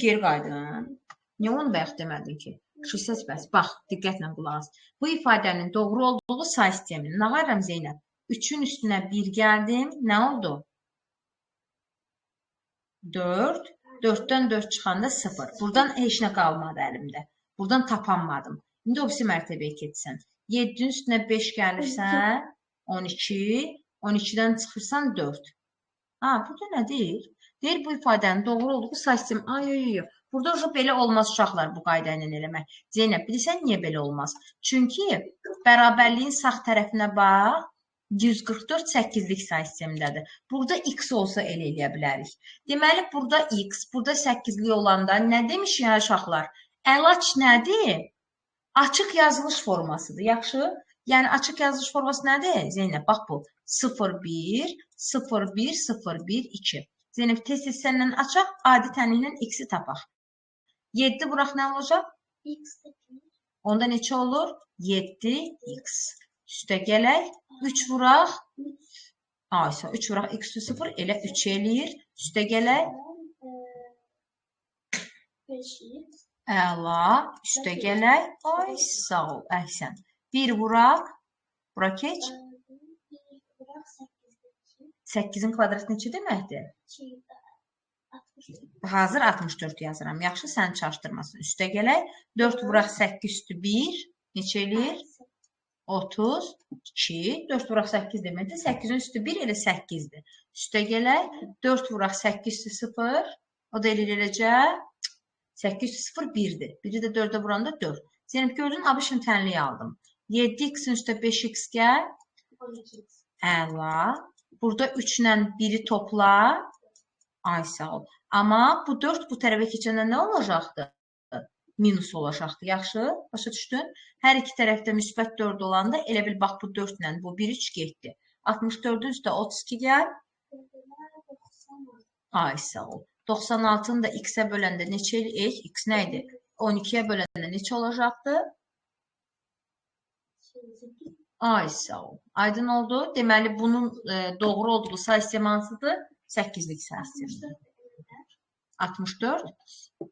geri qaydın. Niyə onu bayaq demədin ki? Şizet bəs. Bax, diqqətlə qulaq as. Bu ifadənin doğru olduğu say sistemini. Nə varam Zeynəb? 3'ün üstünə 1 gəldim. Nə oldu? 4. 4'dən 4 çıxanda 0. Buradan heç nə qalmadı əlimdə. Buradan tapanmadım. İndi o birisi mərtəbəyə keçsən. 7'nin üstünə 5 gəlirsə 12. 12'dən çıxırsan 4. Burada nə deyir? Deyir bu ifadənin doğru olduğu say sistemi. Ay. Burada belə olmaz uşaqlar bu qayda ilə eləmək. Zeynəb, bilirsən niyə belə olmaz? Çünki bərabərliyin sağ tərəfinə bax. 144 8'lik say sistemindədir. Burada x olsa elə eləyə bilərik. Deməli, burada x, burada 8'lik olanda nə demiş ya uşaqlar? Əlac nədir? Açıq yazılış formasıdır. Yaxşı? Yəni, açıq yazılış forması nədir? Zeynəb, bax bu. 0, 1, 0, 1, 0, 1, 2. Zeynəb, tez-tez səndən açaq, adi tənliklə x-i tapaq. 7 bıraq nə olacaq? X. Onda neçə olur? 7x. Üstə gələk. 3 vuraq. 3 vuraq x üstü 0 elə 3 eləyir. Üstə gələk. 5x. Əla. Üstə gələk. Ay sağ ol. Əhsən. 1 vuraq. Bura keç. 8'in kvadratı neçə deməkdir? Hazır 64 yazıram. Yaxşı, sən çaşdırmasın. Üstə gələk. 4 vuraq 8 üstü 1. Neçə eləyir? 32. 4 vuraq 8 deməkdir. 8'in üstü 1 elə 8'dir. Üstə gələk. 4 vuraq 8 üstü 0. O da eləyəcək. 8 üstü 0 1'dir. 1'i də 4'ə vuranda 4. Zeynep gördün, abışın tənliyi aldım. 7x'in üstə 5x gəl. Əla. Burada 3 ilə 1-i topla. Ay sağ ol. Amma bu 4 bu tərəfə keçəndə nə olacaqdı? Minus olacaqdı. Yaxşı? Başa düşdün? Hər iki tərəfdə müsbət 4 olanda elə bil bax bu 4 ilə bu 1 3 getdi. 64-ün üstə 32 gəl. Ay sağ ol. 96-nı da x-ə böləndə neçə eləyək? X nə idi? 12-yə böləndə neçə olacaqdı? Ay sağ ol. Aydın oldu. Deməli bunun doğru olduğu say sistemi hansıdır? 8-lik say sistemidir. 64.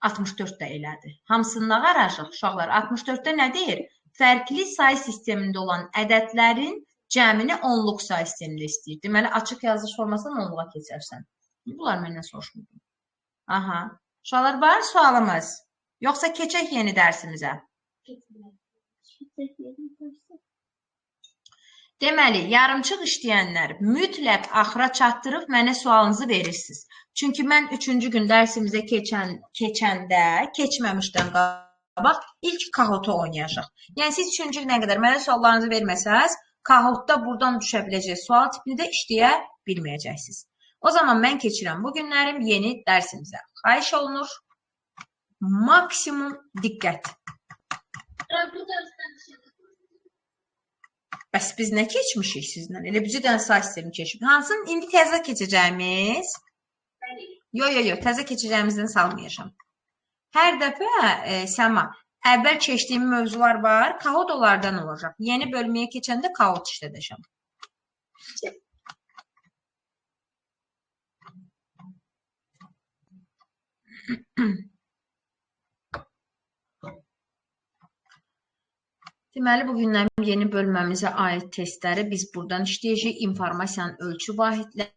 64 də elədir. Hamısını qarajıq uşaqlar. 64-də nə deyir? Fərqli say sistemində olan ədədlərin cəmini onluq say sistemində istəyir. Deməli açıq yazılış formasından onluğa keçərsən. Bunlar məndən soruşmur. Aha. Uşaqlar var sualımız? Yoxsa keçək yeni dərsimizə? Deməli, yarımçıq işləyənlər mütləq axıra çatdırıb mənə sualınızı verirsiniz. Çünki mən 3-cü gün dərsimizə keçəndə, keçməmişdən qabaq ilk Kahoot-u oynayacaq. Yəni, siz 3-cü günə qədər mənə suallarınızı verməsəz, Kahoot-da buradan düşə biləcək sual tipini də işləyə bilməyəcəksiniz. O zaman mən keçirəm bu günlərim yeni dərsimizə. Xahiş olunur, maksimum diqqət. Bəs biz nə keçmişik sizlə? Elə bizə də say sistemi keçmişik. Hansını indi təzə keçəcəyimiz? Yox, təzə keçəcəyimizdən salmayacağam. Hər dəfə Səma, əvvəl keçdiyim mövzular var, Kahoot onlardan olacaq. Yeni bölməyə keçəndə Kahoot işlədəcəm. Deməli, bugünlərin yeni bölməmizə aid testləri biz buradan işləyəcəyik. İnformasiyanın ölçü vahidləri.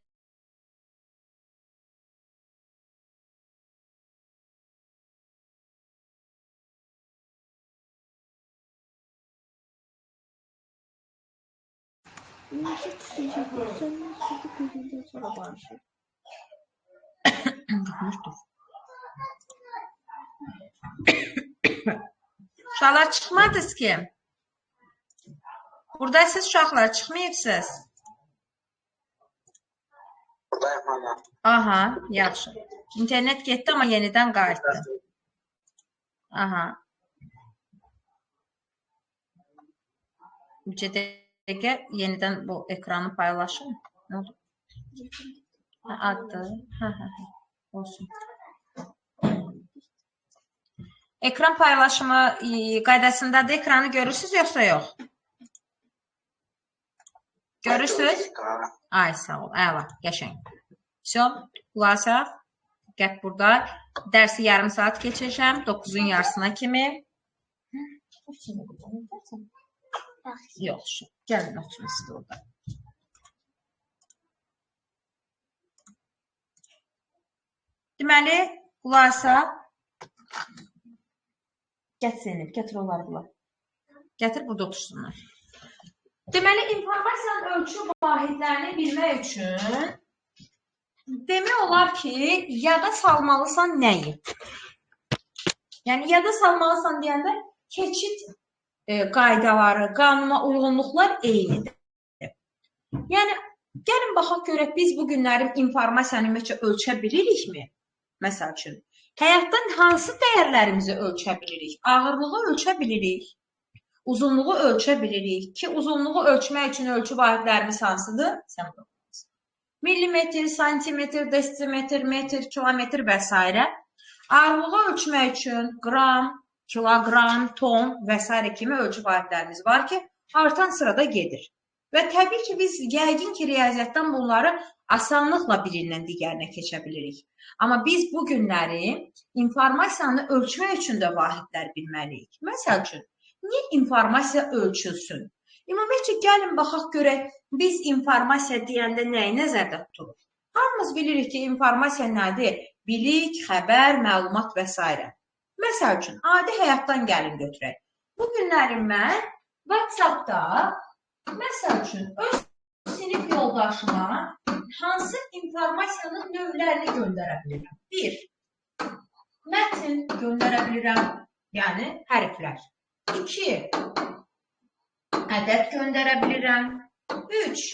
Uşaqlar çıxmadınız ki? Burada siz uşaqlar çıxmayıbsınız. Buradayım hala. Aha, yaxşı. İnternet getdi, amma yenidən qayıtdı. Aha. Bir dəqiqə yenidən bu ekranı paylaşın. Nə oldu? Addı. Olsun. Ekran paylaşımı qaydasındadır. Ekranı görürsünüz, yoxsa yox? Görürsünüz? Ay, sağ ol. Əla, qəşəng. Vəsə, qulaq Gəp burada. Dərsi yarım saat keçəcəm. 9-un yarısına kimi. Yox, gəlin oturun siz orada. Deməli, qulaq Gətir onları bula. Gətir, burada otursunlar. Deməli, informasiyanın ölçü vahidlərini bilmək üçün demək olar ki, yada salmalısan nəyi? Yəni, yada salmalısan deyəndə keçid qaydaları, qanuna uyğunluqlar eynidir. Yəni, gəlin baxaq görək, biz bu günlərin informasiyanı ümumiyyətcə ölçə bilirikmi? Məsəl üçün, həyatdan hansı dəyərlərimizi ölçə bilirik? Ağırlığı ölçə bilirik, uzunluğu ölçə bilirik ki, uzunluğu ölçmək üçün ölçü vahidlərimiz hansıdır? Sən baxın. Millimetr, santimetr, desimetr, metr, kilometr və s. Ağırlığı ölçmək üçün qram, kiloqram, ton və s. kimi ölçü vahidlərimiz var ki, artan sırada gedir. Və təbii ki, biz yəqin ki, riyaziyyatdan bunları asanlıqla birindən digərinə keçə bilirik. Amma biz bu günləri informasiyanı ölçmək üçün də vahidlər bilməliyik. Məsəl üçün, niyə informasiya ölçülsün? Ümumiyyətcə, gəlin baxaq görək, biz informasiya deyəndə nəyi nəzərdə tuturuq? Hamımız bilirik ki, informasiya nədir? Bilik, xəbər, məlumat və s. Məsəl üçün, adi həyatdan gəlin götürək. Bu günləri mən WhatsApp-da, məsəl üçün, öz sinif yoldaşıma hansı informasiyanın növlərini göndərə bilirəm? 1. Mətn göndərə bilirəm, yəni hərflər. 2. Ədəd göndərə bilirəm. 3.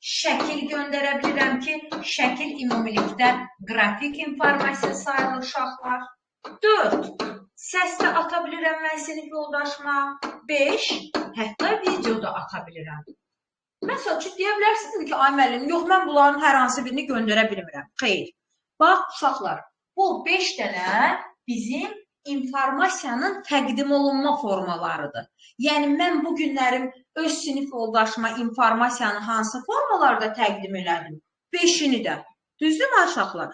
şəkil göndərə bilirəm ki, şəkil ümumilikdə qrafik informasiya sayılır uşaqlar. 4. Səslə ata bilirəm mən sinif yoldaşıma. 5. Hətta videoda ata bilirəm. Məsəl üçün, deyə bilərsiniz ki, ay müəllim, yox, mən bunların hər hansı birini göndərə bilmirəm. Xeyr. Bax, uşaqlar, bu 5 dənə bizim informasiyanın təqdim olunma formalarıdır. Yəni, mən bu günlərim öz sinif yoldaşıma informasiyanı hansı formalarda təqdim elədim? 5-ini də. Düzdürmü, uşaqlar?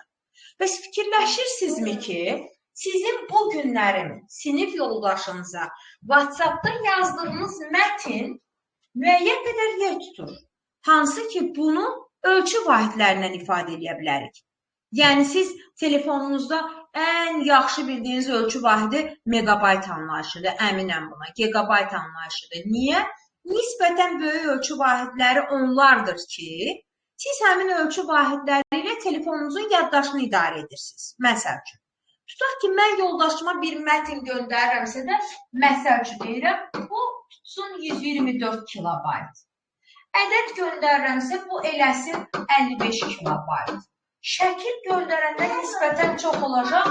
Bəs fikirləşirsinizmi ki, sizin bu günlərim sinif yoldaşınıza WhatsApp-da yazdığınız mətin müəyyən qədər yer tutur. Hansı ki, bunu ölçü vahidlərindən ifadə edə bilərik. Yəni, siz telefonunuzda ən yaxşı bildiyiniz ölçü vahidi megabayt anlayışıdır, əminəm buna, gigabayt anlayışıdır. Niyə? Nisbətən böyük ölçü vahidləri onlardır ki, siz həmin ölçü vahidləri ilə telefonunuzun yaddaşını idarə edirsiniz. Məsəl üçün, tutaq ki, mən yoldaşıma bir mətin göndərirəmsə də, məsəl üçün deyirəm, bu tutsun 124 kilobayt. Ədəd göndərirəmsə, bu eləsin 55 kilobayt. Şəkil göndərəndə nisbətən çox olacaq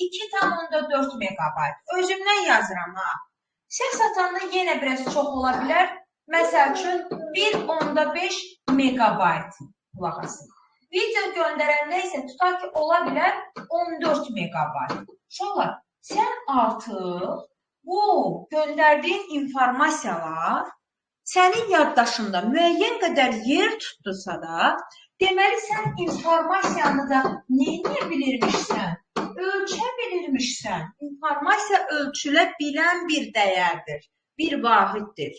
2,4 megabayt. Özümdən yazıram, ha. Səs atanda yenə biraz çox ola bilər. Məsəl üçün, 1,5 megabayt qulaq asın. Video göndərəndə isə tutaq ki, ola bilər 14 megabayt. Uşaqlar, sən artıq bu göndərdiyin informasiyalar sənin yaddaşında müəyyən qədər yer tutdursa da, deməli, sən informasiyanı da neyə bilirmişsən? Ölçə bilirmişsən. İnformasiya ölçülə bilən bir dəyərdir, bir vahiddir.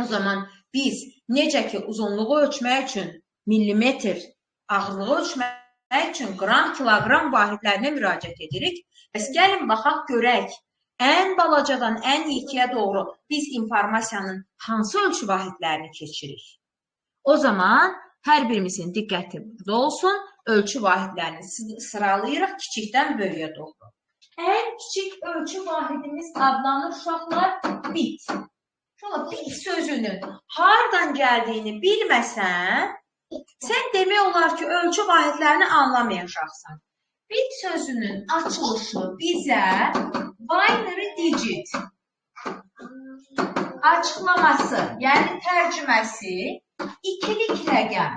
O zaman biz necə ki, uzunluğu ölçmək üçün millimetr, ağırlığı ölçmək üçün qram, kiloqram vahidlərinə müraciət edirik. Bəs gəlin, baxaq, görək. Ən balacadan ən yekəyə doğru biz informasiyanın hansı ölçü vahidlərini keçirik? O zaman hər birimizin diqqəti burada olsun, ölçü vahidlərini sıralayırıq kiçikdən böyüyə doğru. Ən kiçik ölçü vahidimiz adlanır uşaqlar bit. Uşaqlar, bit sözünün hardan gəldiyini bilməsən, sən demək olar ki, ölçü vahidlərini anlamayacaqsan. Bit sözünün açılışı bizə binary digit açıqlaması, yəni tərcüməsi ikilik rəqəm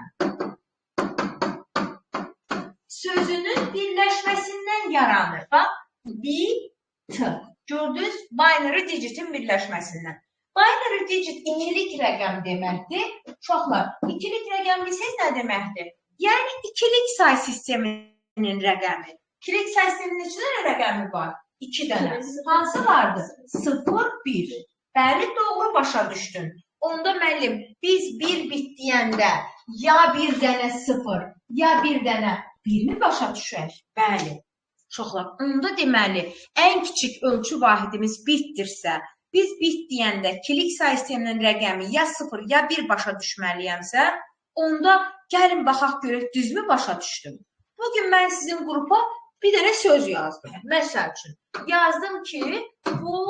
sözünün birləşməsindən yaranır. Bax, bit. Gördünüz, binary digitin birləşməsindən. Binary digit ikilik rəqəm deməkdir. Uşaqlar, ikilik rəqəm bilsəniz nə deməkdir? Yəni, ikilik say sisteminin rəqəmi. İkilik say sisteminin içində rəqəmi var. 2 dənə. Hansı vardı? 0, 1. Bəli, doğru başa düşdün. Onda müəllim, biz bir bit deyəndə ya bir dənə 0, ya bir dənə 1-mi başa düşək? Bəli. Uşaqlar, onda deməli, ən kiçik ölçü vahidimiz bitdirsə, biz bit deyəndə ikilik say sisteminin rəqəmi ya 0, ya 1 başa düşməliyəmsə, onda gəlin baxaq görək, düzmü başa düşdüm? Bugün mən sizin qrupa bir dənə söz yazdım. Məsəl üçün, yazdım ki, bu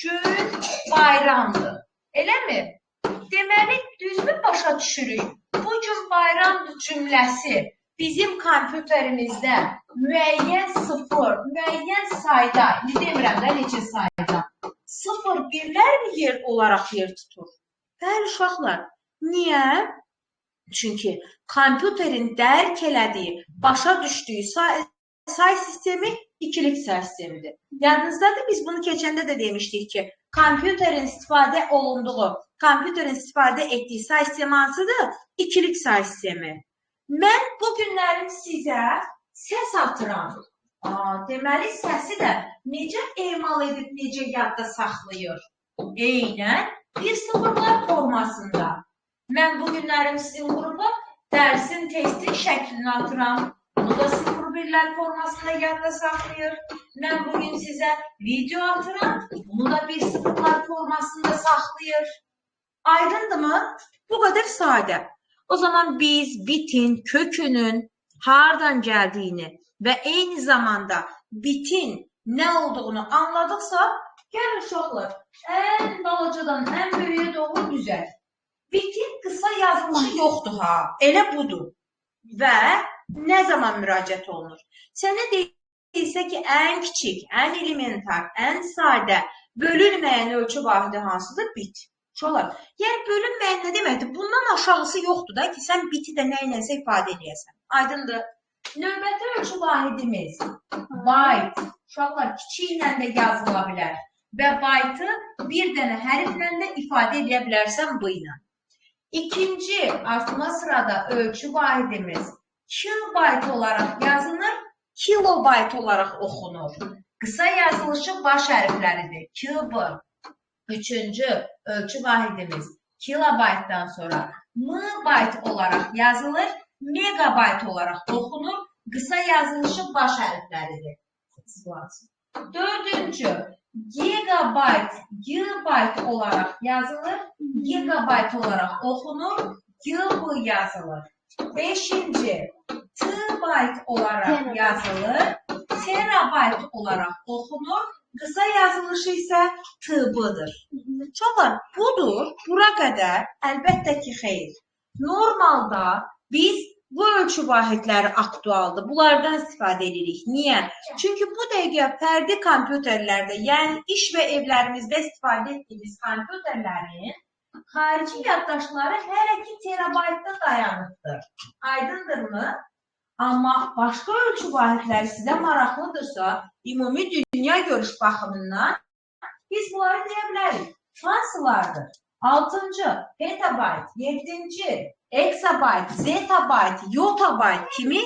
gün bayramdır. Eləmi? Deməli, düzmü başa düşürük? Bu gün bayramdır cümləsi bizim kompüterimizdə müəyyən 0, müəyyən sayda, demirəm də neçə sayda, 0, 1-lər mi yer olaraq yer tutur? Bəli, uşaqlar. Niyə? Çünki kompüterin dərk elədiyi, başa düşdüyü say sistemi ikilik say sistemidir. Yadınızdadır, biz bunu keçəndə də demişdik ki, kompüterin istifadə olunduğu, kompüterin istifadə etdiyi say sistemi hansıdır? İkilik say sistemi. Mən bu günlərim sizə səs atıram. Deməli, səsi də necə emal edib, necə yadda saxlayır? Eynən bir sıfırlar formasında. Mən bu günlərim sizin qrupa dərsin, testin şəklini atıram. Bunu da 0-1'lər formasında yadda saxlayır. Mən bugün sizə video atıram. Bunu da 1-0'lar formasında saxlayır. Aydındır mı? Bu qədər sadə. O zaman biz bitin kökünün hardan gəldiyini və eyni zamanda bitin nə olduğunu anladıqsa, gəlin uşaqlar, ən balacadan ən böyüyə doğru düzəl. Bitin qısa yazılışı yoxdur ha. Elə budur. Və nə zaman müraciət olunur? Sənə deyilsə ki, ən kiçik, ən elementar, ən sadə bölünməyən ölçü vahidi hansıdır? Bit. Uşaqlar, yəni bölünməyən nə deməkdir? Bundan aşağısı yoxdur da ki, sən biti də nə ilənsə ifadə edəsən. Aydındır. Növbəti ölçü vahidimiz byte. Uşaqlar, kiçik ilə də yazıla bilər. Və byte-ı bir dənə hərflə də ifadə edə bilərsən bu ilə. İkinci artma sırada ölçü vahidimiz kilobayt olarak yazılır, kilobayt olarak okunur. Kısa yazılışı baş hərfləridir. KB. Üçüncü ölçü vahidimiz kilobaytdan sonra MB olarak yazılır, megabayt olarak okunur. Kısa yazılışı baş hərfləridir. Dördüncü gigabayt olarak yazılır, gigabayt olarak okunur, GB yazılır. Beşinci terabayt olarak yazılır, terabayt olarak okunur, kısa yazılışı ise TB'dir. Çocuklar budur, bura qədər əlbəttə ki xeyir. Normalda biz bu ölçü vahidləri aktualdır. Bunlardan istifadə edirik. Niyə? Çünki bu dəqiqə fərdi kompüterlərdə, yəni iş və evlərimizdə istifadə etdiyimiz kompüterlərin xarici yaddaşları hər 2 terabaytda dayanıqdır. Aydındırmı? Amma başqa ölçü vahidləri sizə maraqlıdırsa, ümumi dünya görüş baxımından biz bunları deyə bilərik. Hansılardır? 6-cı petabayt, 7-ci exabayt, zetabayt, yotabayt kimi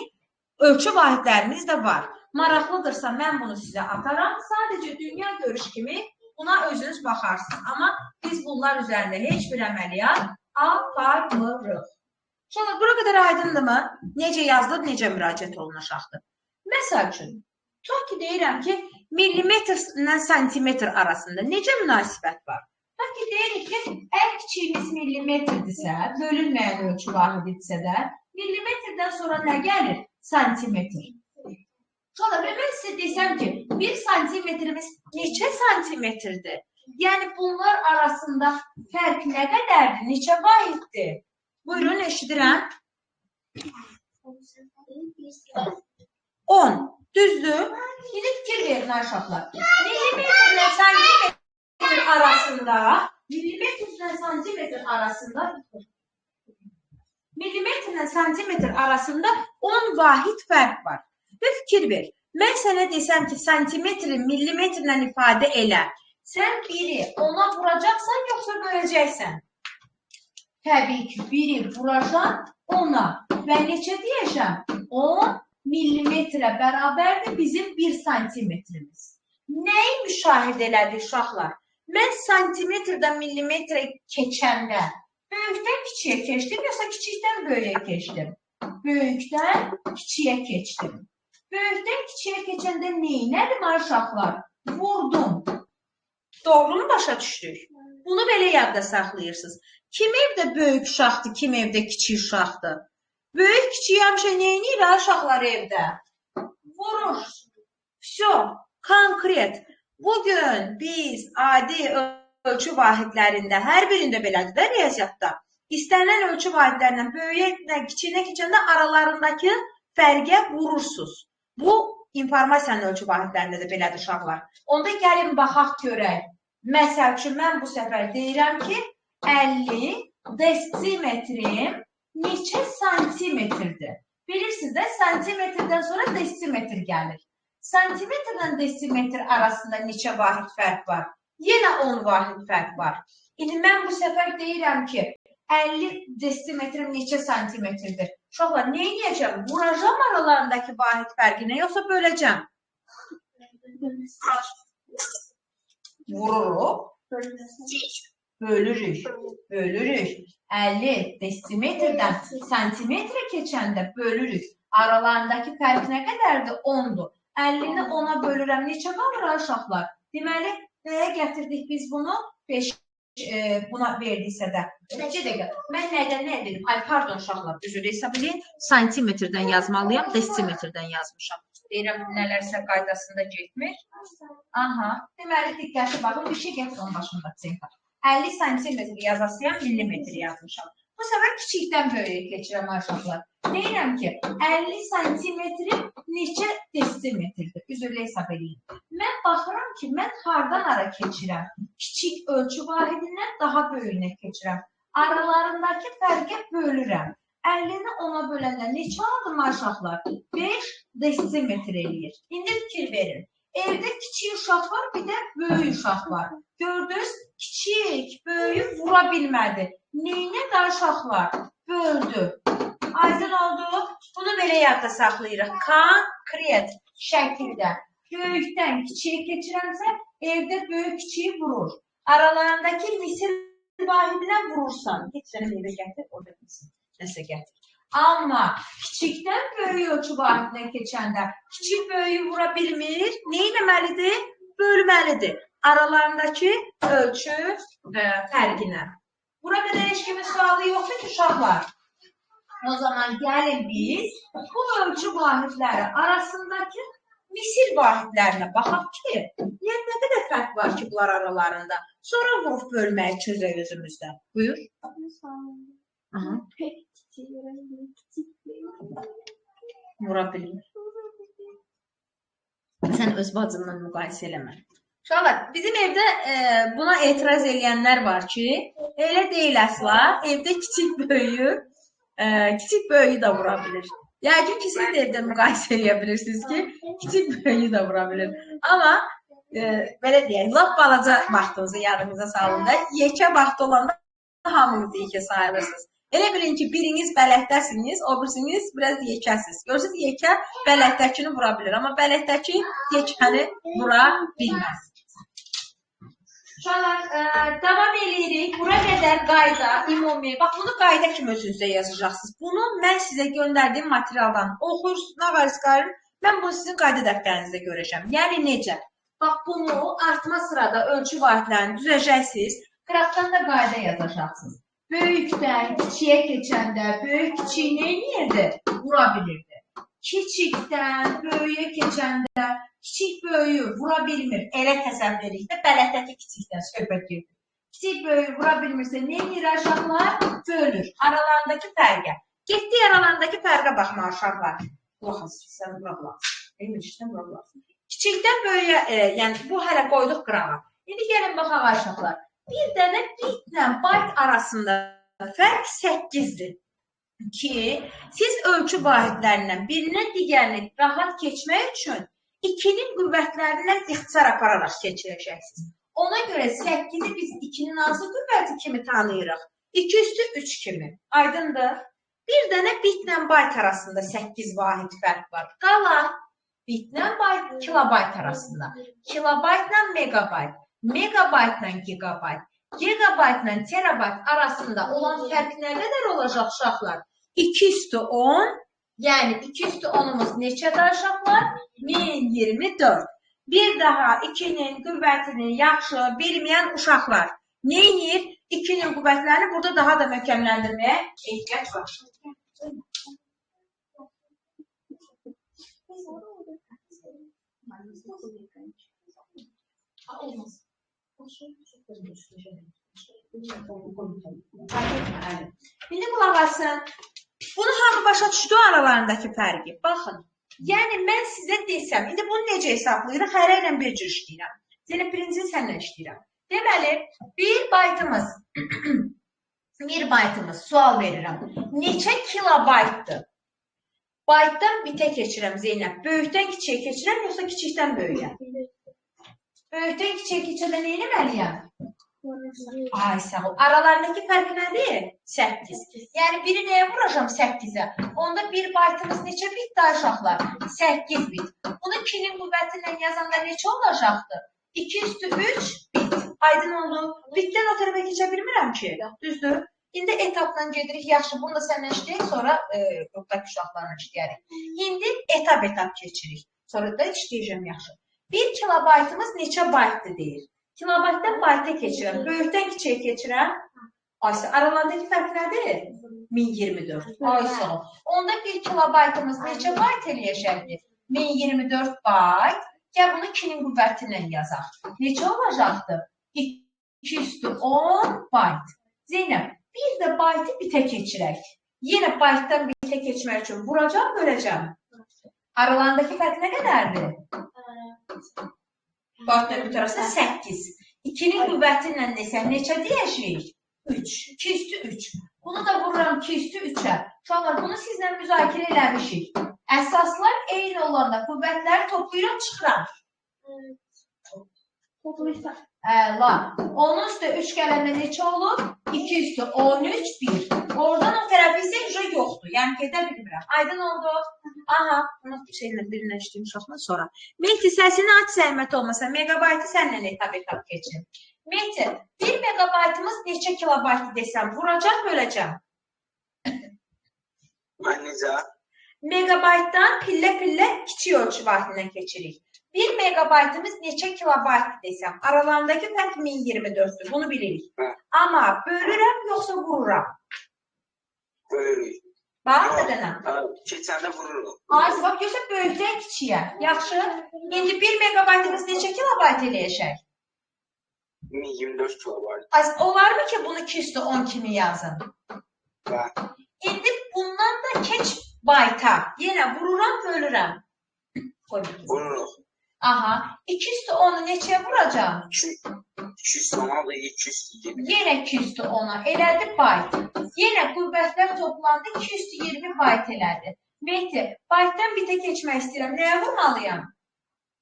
ölçü vahidlərimiz də var. Maraqlıdırsa mən bunu sizə ataram. Sadəcə dünya görüş kimi buna özünüz baxarsınız. Amma biz bunlar üzərində heç bir əməliyyat aparmırıq. Sonra bura qədər aydındırmı? Necə yazılıb, necə müraciət olunacaqdır? Məsəl üçün, tutaq ki deyirəm ki, millimetr ilə santimetr arasında necə münasibət var? Tutaq ki deyirik ki, ən kiçiyimiz millimetrdirsə, bölünməyən ölçü vahididirsə də, millimetrdən sonra nə gəlir? Santimetr. Sonra mən sizə desəm ki, 1 santimetrimiz neçə santimetrdir? Yəni bunlar arasında fərq nə qədərdir? Neçə vahiddir? Buyurun, eşidirəm. 10. Düzdür? İndi fikir verin uşaqlar. Millimetrlə santimetr arasında millimetrlə santimetr arasında 10 vahid fərq var. Və fikir ver. Mən sənə desəm ki, santimetri millimetrlə ifadə elə. Sən biri ona vuracaqsan, yoxsa böləcəksən? Təbii ki, biri vuracaq ona. Və neçə deyəcəm? 10 millimetrə bərabərdir bizim 1 santimetrimiz. Nəyi müşahidə elədi uşaqlar? Mən santimetrdən millimetrə keçəndə böyükdən kiçiyə keçdim, yoxsa kiçikdən böyüyə keçdim? Böyükdən kiçiyə keçdim. Böyükdən kiçiyə keçəndə neynədim uşaqlar? Vurdum. Doğru mu başa düşdük? Bunu belə yadda saxlayırsınız. Kim evdə böyük uşaqdır, kim evdə kiçik uşaqdır? Böyük kiçik həmişə neynir uşaqlar evdə? Vurur. Vso, konkret. Bugün biz adi ölçü vahidlərində, hər birində belədir də riyaziyyatda. İstənilən ölçü vahidlərindən böyüyə, kiçiyinə keçəndə aralarındakı fərqə vurursunuz. Bu, informasiyanın ölçü vahidlərində də belədir uşaqlar. Onda gəlin baxaq görək. Məsəl üçün, mən bu səfər deyirəm ki, 50 desimetrim neçə santimetrdir? Bilirsiniz də, santimetrdən sonra desimetr gəlir. Santimetrlə desimetr arasında neçə vahid fərq var? Yenə 10 vahid fərq var. İndi mən bu səfər deyirəm ki, 50 desimetrim neçə santimetrdir? Uşaqlar, nə edəcəm? Vuracam aralarındakı vahid fərqinə, yoxsa böləcəm? Vururuq. Bölürük. 50 desimetrdən santimetrə keçəndə bölürük. Aralarındakı fərq nə qədərdir? 10'dur. 50'ni 10'a bölürəm. Neçə qalır uşaqlar? Deməli, nəyə gətirdik biz bunu? 5 buna verdiysə də. Mən nədən nə dedim? Ay, pardon uşaqlar, üzr hesab edin. Santimetrdən yazmalıyam, desimetrdən yazmışam. Deyirəm, nələrsə qaydasında getmir. Aha, deməli, diqqətli baxın, bir şey gətir onun başında. 50 santimetr yazasıyam millimetr yazmışam. Bu sefer kiçikdən böyüyə keçirəm aşağılar. Deyirəm ki, 50 santimetri neçə desimetrdir? Üzrlə hesab edeyim. Mən baxıram ki, mən hardan ara keçirəm? Kiçik ölçü vahidindən daha böyüyünə keçirəm. Aralarındakı fərqə bölürəm. 50-ni 10-a böləndə neçə aldım aşağılar? 5 desimetr eləyir. İndi fikir verin. Evdə kiçik uşaq var, bir də böyük uşaq var. Gördünüz, kiçik, böyük vura bilmədi. Neynədə uşaqlar? Böldü. Aydın oldu. Bunu belə yadda saxlayırıq. Konkret şəkildə böyükdən kiçiyə keçirəmsə, evdə böyük kiçiyi vurur. Aralarındakı misil vahidinə vurursan, heç sənə evə gətir, orada misil. Nəsə gətir. Amma kiçikdən böyük ölçü vahidinə keçəndə kiçik böyüyü vura bilmir. Nə etməlidir? Bölməlidir. Aralarındakı ölçü fərqinə. Bura qədər heç kimin sualı yoxdur ki, uşaqlar. O zaman gəlin biz bu ölçü vahidləri arasındakı misil vahidlərinə baxaq ki, yəni nə qədər fərq var ki, bunlar aralarında. Sonra vurub bölməyi çözək özümüzdə. Buyur. Vura bilir. Sən öz bacınla müqayisə eləmə. Uşaqlar, bizim evdə buna etiraz edənlər var ki, elə deyil əsla, evdə kiçik böyüyü də vura bilir. Yəqin ki, siz də evdə müqayisə edə bilirsiniz ki, kiçik böyüyü də vura bilir. Amma belə deyək, lap balaca vaxtınızı yadınıza salın da, yekə vaxt olanda hamınız yekə sayılırsınız. Elə bilin ki, biriniz bələtdəsiniz, o birisiniz biraz yekəsiz. Görürsünüz, yekə bələtdəkini vura bilir, amma bələtdəki yekəni vura bilməz. Uşaqlar, davam edirik. Bura qədər qayda, ümumi. Bax, bunu qayda kimi özünüzdə yazacaqsınız. Bunu mən sizə göndərdiyim materialdan oxuyursunuz, nağarız qayırım. Mən bunu sizin qayda dəftərinizdə görəcəm. Yəni, necə? Bax, bunu artma sırada ölçü vahidlərini düzəcəksiniz. Qıraqdan da qayda yazacaqsınız. Böyükdən kiçiyə keçəndə böyük kiçiyi nə edirdi? Vura bilirdi. Kiçikdən böyüyə keçəndə kiçik böyüyü vura bilmir. Elə təsəvvür edirik də bələtdəki kiçikdən söhbət gedir. Kiçik böyüyü vura bilmirsə nə edir aşağılar? Bölür. Aralarındakı fərqə. Getdik aralarındakı fərqə baxma aşağılar. Baxın, sən bura qulaq. Emirişdən bura qulaq. Kiçikdən böyüyə, yəni bu hələ qoyduq qırağa. İndi gəlin baxaq aşağılar. Bir dənə bitlə bayt arasında fərq 8-dir. Ki, siz ölçü vahidlərindən birindən digərini rahat keçmək üçün 2-nin qüvvətlərindən ixtisar apararaq keçirəcəksiniz. Ona görə 8-i biz 2-nin hansı qüvvəti kimi tanıyırıq? 2 üstü 3 kimi. Aydındır. Bir dənə bitlə bayt arasında 8 vahid fərq var. Qalan bitlə bayt, kilobayt arasında. Kilobaytla megabayt. Megabaytla gigabayt, gigabaytla terabayt arasında olan fərq nə qədər olacaq uşaqlar? 2 üstü 10, yəni 2 üstü 10'umuz neçədir uşaqlar? 1024. Bir daha 2'nin qüvvətini yaxşı bilməyən uşaqlar nə edir? 2'nin qüvvətlərini burada daha da möhkəmləndirməyə ehtiyac var. Olmaz. İndi qulaq asın. Bunu hamı başa düşdü aralarındakı fərqi. Baxın. Yəni mən sizə desəm, indi bunu necə hesablayırıq? Hərə ilə bir cür işləyirəm. Yəni birinci sənlə işləyirəm. Deməli, bir baytımız sual verirəm. Neçə kilobaytdır? Baytdan bitə keçirəm Zeynəb. Böyükdən kiçiyə keçirəm, yoxsa kiçikdən böyüyə? Böyükdən kiçiyə keçəndə nə etməliyəm? Ay sağ ol. Aralarındakı fərq nədir? 8. Yəni biri nəyə vuracam 8'ə? Onda bir baytımız neçə bitdir aşağılar? 8 bit. Bunu 2'nin qüvvətindən yazanda neçə olacaqdır? 2 üstü 3 bit. Aydın oldu. Bitdən o tərəfə keçə bilmirəm ki. Düzdür. İndi etapla gedirik. Yaxşı, bunu da səndən işləyək, sonra qrupdakı uşaqlarla işləyərik. İndi etap keçirik. Sonra da işləyəcəm yaxşı. 1 kilobaytımız neçə baytdır deyir. Kilobaytdan bayta keçirəm. Böyükdən kiçiyə keçirəm. Aysa, aralarındakı fərq nədir? 1024. Aysa. Onda 1 kilobaytımız neçə bayt eləyəcəkdir? 1024 bayt. Gəl bunu 2'nin qüvvətindən yazaq. Neçə olacaqdır? 2 üstü 10 byte. Zeynep, bir de byte'ı bitə keçirək. Yenə byte'dan bitə keçmək üçün vuracam, böləcəm. Aralarındakı fərq nə qədərdir? Byte'dan bit arası 8. 2'nin qüvvəti ilə neçə deyəcəyik? 3. 2 üstü 3. Bunu da vururam 2 üstü 3'ə. Uşaqlar, bunu sizlə müzakirə eləmişik. Əsaslar eyni olanda qüvvətləri toplayıram, çıxıram. Əla. 10 üstü 3 gələndə neçə olur? 2 üstü 13, 1. Oradan o tərəfi isə ücra yoxdur. Yəni gedə bilmirəm. Aydın oldu. Aha, bunu şeylə birləşdirdim uşaqdan sonra. Mehdi, səsini aç zəhmət olmasa. Megabaytı sənlə etap keçin. Mehdi, 1 megabaytımız neçə kilobaytı desəm, vuracaq, böləcəm. Mən necə? Megabaytdan pillə kiçik ölçü vahidinə keçirik. 1 megabaytımız neçə kilobayt desəm, aralarındakı fərq 1024'dür. Bunu bilirik. Amma bölürəm yoxsa vururam? Bölürük. Bax, nədənəm? Keçəndə vururuq. Aysə, bax, görsə böyükdən kiçiyə. Yaxşı. İndi 1 megabaytımız neçə kilobayt eləyəcək? 1024 kilobayt. Olar mı ki, bunu 2 üstü 10 kimi yazın? İndi bundan da keç bayta. Yenə vururam, bölürəm. Vururuq. Aha. 2 üstü 10'u neçəyə vuracam? 2 üstü 10'a da 2 üstü 20. Yenə 2 üstü 10'a elədi bayt. Yenə qüvvətlər toplandı 2 üstü 20 bayt elədi. Mehdi, baytdan bitə keçmək istəyirəm. Nəyə vurmalıyam?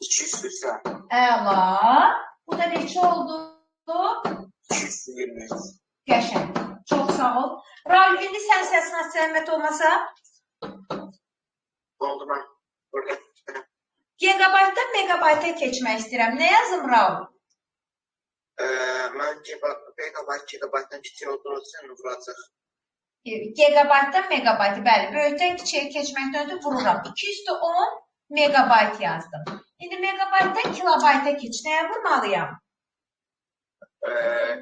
2 üstü sən. Əla. Bu da neçə oldu? 2 üstü 20. Qəşəng. Çox sağ ol. Raul, indi sən səsini aç zəhmət olmasa. Oldu mən. Burada. Gigabaytdan megabayta keçmək istəyirəm. Nə yazım Raul? Mən gigabaytdan kiçik olduğu üçün vuracaq. Gigabaytdan megabaytı, bəli. Böyükdən kiçiyə keçməkdən ötürü vururam. 2 üstü 10 megabayt yazdım. İndi megabaytdan kilobayta keç. Nəyə vurmalıyam?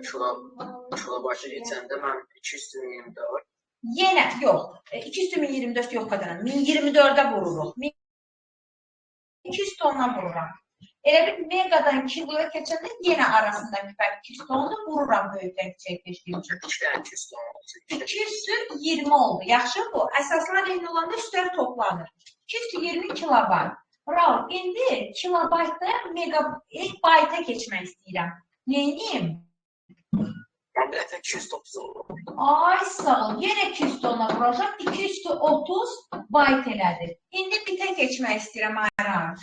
Kilobayta keçəndə mən 2 üstü 24. Yenə, yox. 2 üstü 1024 yox qadanam. 1024'ə vururuq. 2 üstü 10'a vururam. Elə bir megadan kiloya keçəndə yenə arasındakı fərq 2 üstü 10'da vururam böyükdən kiçiyə keçdiyim üçün. 2 üstü 10. 2 üstü 20 oldu. Yaxşı bu. Əsaslar eyni olanda üstlər toplanır. 2 üstü 20 kilobayt. Raul, indi kilobaytda megabayta keçmək istəyirəm. Neyiniyim? Mən bir dəfə 230 olur. Ay sağ ol. Yenə 2 üstü 10'a vuracaq. 2 üstü 30 bayt elədir. İndi bitə keçmək istəyirəm Ayran.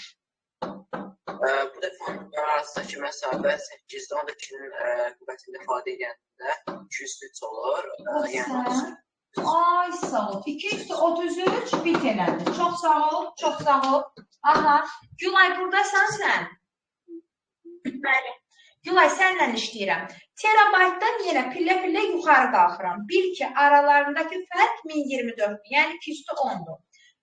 Bu dəfə arasındakı məsafə 8-də 12'nin qüvvəsində ifadə edəndə 2 üstü 3 olur. Ay sağ ol. 2 üstü 33 bit elədir. Çox sağ ol. Çox sağ ol. Aha. Gülay, buradasan sən? Bəli. Gülay, sənlə işləyirəm. Terabaytdan yenə pillə yuxarı qalxıram. Bil ki, aralarındakı fərq 1024'dür. Yəni 2 üstü 10'dur.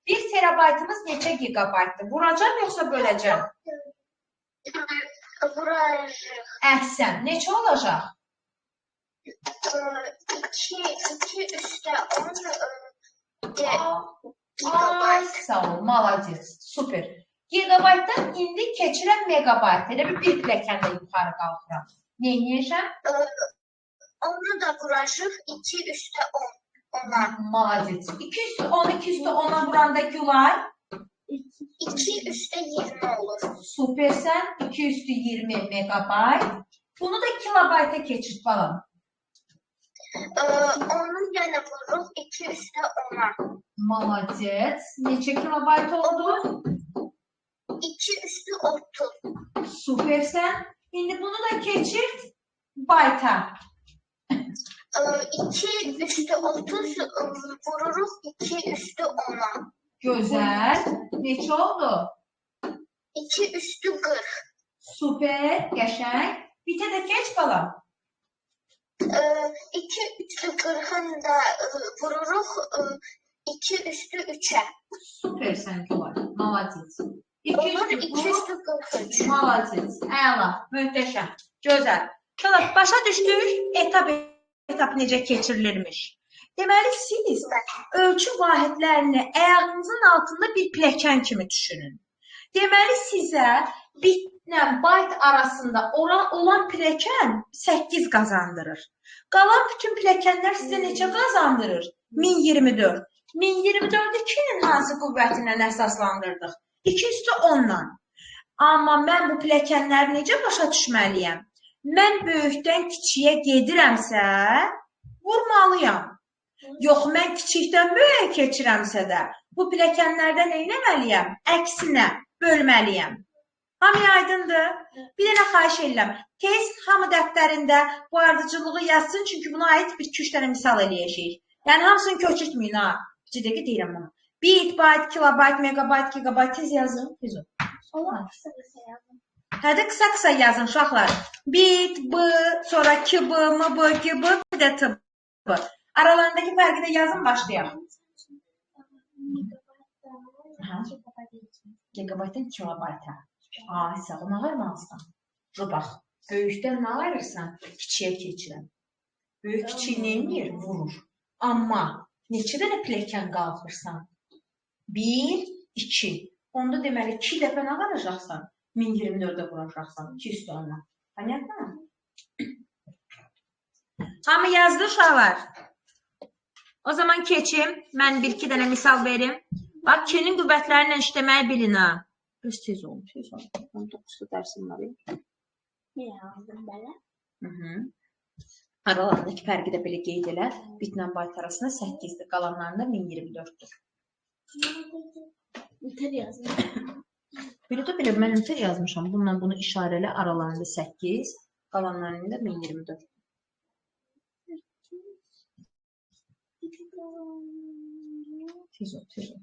1 terabaytımız neçə gigabaytdır? Vuracam yoxsa böləcəm? Vuracaq. Əhsən. Neçə olacaq? 2 üstü 10 Ay sağ ol. Malacez. Super. Gigabaytdan indi keçirəm megabayt. Elə bir pilləkəndə yuxarı qalxıram. Neyniyəcəm? Onu da vuracaq 2 üstü 10'a. Malacez. 2 üstü 10, 2 üstü 10'a vuranda Gülay? 2 üstü 20 olur. Supersən. 2 üstü 20 megabayt. Bunu da kilobayta keçirt balam. Onu yenə vururuq 2 üstü 10'a. Malacez. Neçə kilobayt oldu? 2 üstü 30. Supersən. İndi bunu da keçirt bayta. 2 üstü 30 vururuq 2 üstü 10'a. Gözəl. Neçə oldu? 2 üstü 40. Super. Qəşəng. Bitə də keç balam. 2 üstü 40'ın da vururuq 2 üstü 3'e. Supersən Gülay. Malacez. Olur 2 üstü 43. Malacez. Əla. Möhtəşəm. Gözəl. Şöyle başa düşdük. Etap necə keçirilirmiş. Deməli siz ölçü vahidlərini ayağınızın altında bir pilləkən kimi düşünün. Deməli sizə bitlə byte arasında olan pilləkən 8 qazandırır. Qalan bütün pilləkənlər sizə necə qazandırır? 1024. 1024'ü 2'nin hansı qüvvətindən əsaslandırdıq? 2/10'dan. Amma mən bu pilləkənləri necə başa düşməliyəm? Mən böyükdən kiçiyə gedirəmsə, vurmalıyam. Yox, mən kiçikdən böyüyə keçirəmsə də, bu pilləkənlərdən neynəməliyəm? Əksinə, bölməliyəm. Hamıya aydındır? Bir dənə xahiş edirəm. Tez hamı dəftərində bu ardıcılığı yazsın, çünki buna aid 2-3 dənə misal eləyəcəyik. Yəni, hamısını köçürtməyin, ha. Bir dəqiqə deyirəm bunu. Bit, byte, kilobyte, megabyte, gigabyte tez yazın. Tez ol. Onlar qısa-qısa yazın. Hədə qısa-qısa yazın, uşaqlar. Bit, b, sonra ki, b, m, b, ki, b, bir də t, b. Aralarındakı fərqi də yazın, başlayalım. Gigabyte-dən kilobyte-a. Sə, ona ayırmalısın. Bax, böyükdən nə ayırırsan? Kiçiyə keçirəm. Böyük kiçiyi neyinir? Vurur. Amma neçə dənə pilləkən qalxırsan? 1, 2. Onda deməli 2 dəfə nə varacaqsan? 1024'ə vuracaqsan. 2/10'dan. Понятно? Hamı yazdı uşaqlar. O zaman keçim. Mən 1-2 dənə misal verim. Bax, K-nin qüvvətlərlə işləməyi bilin ha. Öz tez olun, tez olun. 19'da dərsim var. Ne yazdım belə? Aralarındakı fərqi də belə qeyd elə. Bitlə byte arasında 8'dir. Qalanlarında 1024'dür. Nüter yazdım. Belə də belə mən nüter yazmışam. Bununla bunu işarələ aralarında 8, qalanlarında 1024. Tez ol, tez ol.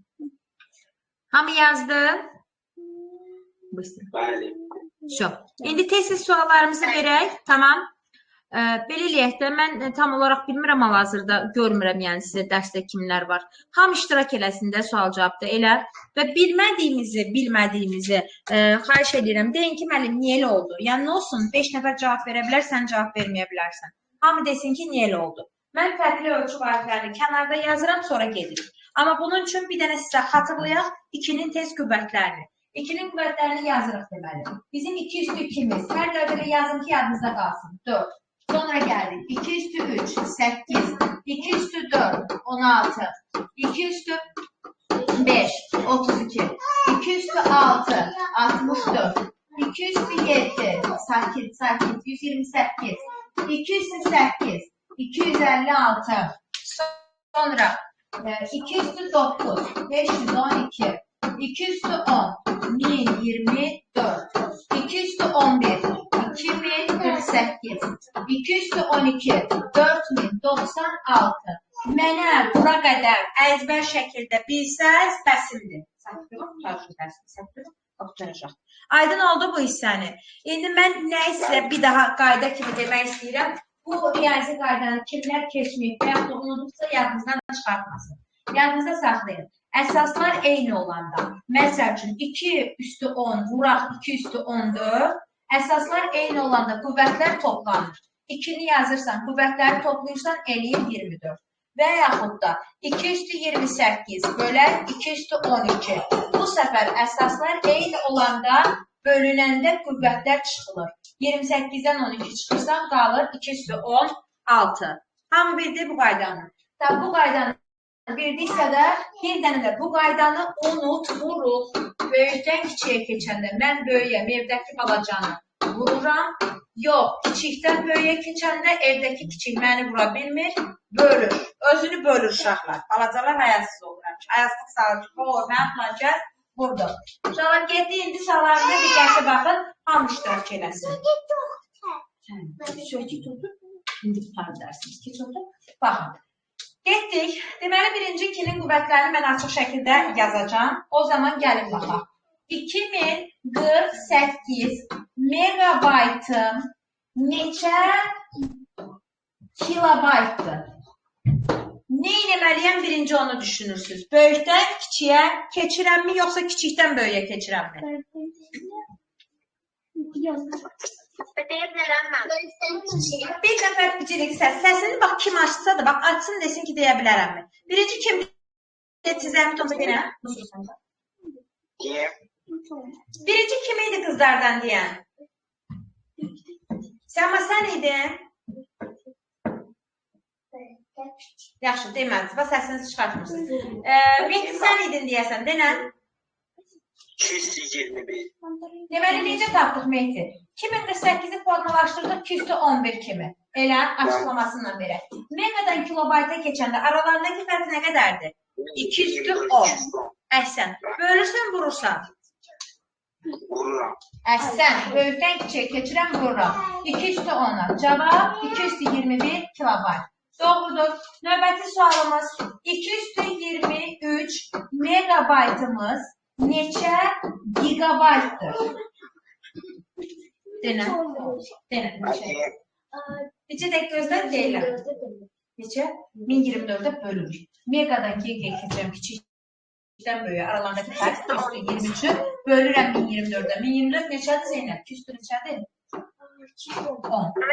Hamı yazdı? Bəli. İndi tez-tez suallarımızı verək. Tamam. Belə eləyək də, mən tam olaraq bilmirəm, hal-hazırda görmürəm, yəni sizə dərsdə kimlər var. Ham iştirak eləsin də, sual-cavabda elə. Və bilmədiyimizi xahiş edirəm. Deyin ki, müəllim, niyə elə oldu? Yəni, nə olsun, 5 nəfər cavab verə bilər, sən cavab verməyə bilərsən. Hamı desin ki, niyə elə oldu? Mən fərqli ölçü qayətlərini kənarda yazıram, sonra gedirik. Amma bunun üçün bir dənə sizə xatırlayaq 2-nin tez qüvvətlərini. 2-nin qüvvətlərini yazırıq deməli. Bizim 2/2'miz. Hər dəfə yazın ki, yadınızda qalsın. 4. Sonra gəldik. 2/3, 8. 2/4, 16. 2/5, 32. 2/6, 64. 2/7, sakit, 128. 2/8, 256. Sonra 2/9, 512. 2/10, 1024. 2/11, 2048. 2/12, 4096. Mənə bura qədər əzbər şəkildə bilsəz, bəsimdir. Aydın oldu bu hissəni. İndi mən nə sizə bir daha qayda kimi demək istəyirəm. Bu riyazi qaydanı kimlər keçməyib və yaxud da unudubsa yadınızdan çıxartmasın. Yadınızda saxlayın. Əsaslar eyni olanda, məsəl üçün 2/10 vuraq 2/14, əsaslar eyni olanda qüvvətlər toplanır. 2'ni yazırsan, qüvvətləri toplayırsan, eləyir 24. Və yaxud da 2/28 bölək 2/12. Bu səfər əsaslar eyni olanda bölünəndə qüvvətlər çıxılır. 28'dən 12 çıxırsan, qalır 2/16. Hamı bildi bu qaydanı. Bu qaydanı bildiksə də, bir dənə də bu qaydanı unutmuruq. Böyükdən kiçiyə keçəndə mən böyüyəm, evdəki balacanı vururam. Yox, kiçikdən böyüyə keçəndə evdəki kiçik məni vura bilmir, bölür. Özünü bölür uşaqlar. Balacalar həyasız olur. Həyasız sağlıcı, mən plançət vurdum. Uşaqlar getdi, indi suallarına diqqətli baxın, hamı iştirak eləsin. İndi tutarım dərsiniz. Keç oldu. Baxın. Getdik. Deməli, birinci 2'nin qüvvətlərini mən açıq şəkildə yazacağım. O zaman gəlin baxaq. 2048 megabaytım neçə kilobaytdır? Nə etməliyəm? Birinci onu düşünürsünüz. Böyükdən kiçiyə keçirəmmi, yoxsa kiçikdən böyüyə keçirəmmi? Bir nəfər bicirik səsini bax kim açsa da bax açsın desin ki deyə bilərəmmi? Birinci kim sizə əmit olsa deyirəm? Kim? Birinci kim idi qızlardan deyən? Sən idin? Yaxşı, deməz. Bax, səsinizi çıxartmırsınız. Mehdi, sən idin deyəsən, denən? 221. Deməli, necə tapdıq Mehdi? 2048-i formalaşdırdıq 211 kimi. Elə açıqlamasından verək. Megadan kilobayta keçəndə aralarındakı fərq nə qədərdir? 210. Əhsən. Bölürsən, vurursan. Vururam. Əhsən. Böyükdən kiçiyə keçirəm, vururam. 210'a. Cavab 221 kilobayt. Doğrudur. Növbəti sualımız 223 megabaytımız neçə gigabaytdır? Denən. Denən. Neçə dəqiq gözlər deyiləm. Neçə? 1024'e bölünür. Megadan giga'ya keçirəm kiçikdən böyüyə. Aralarındakı fərq 23'ü bölürəm 1024'e. 1024 neçədir Zeynəb? 200 neçədir? 10.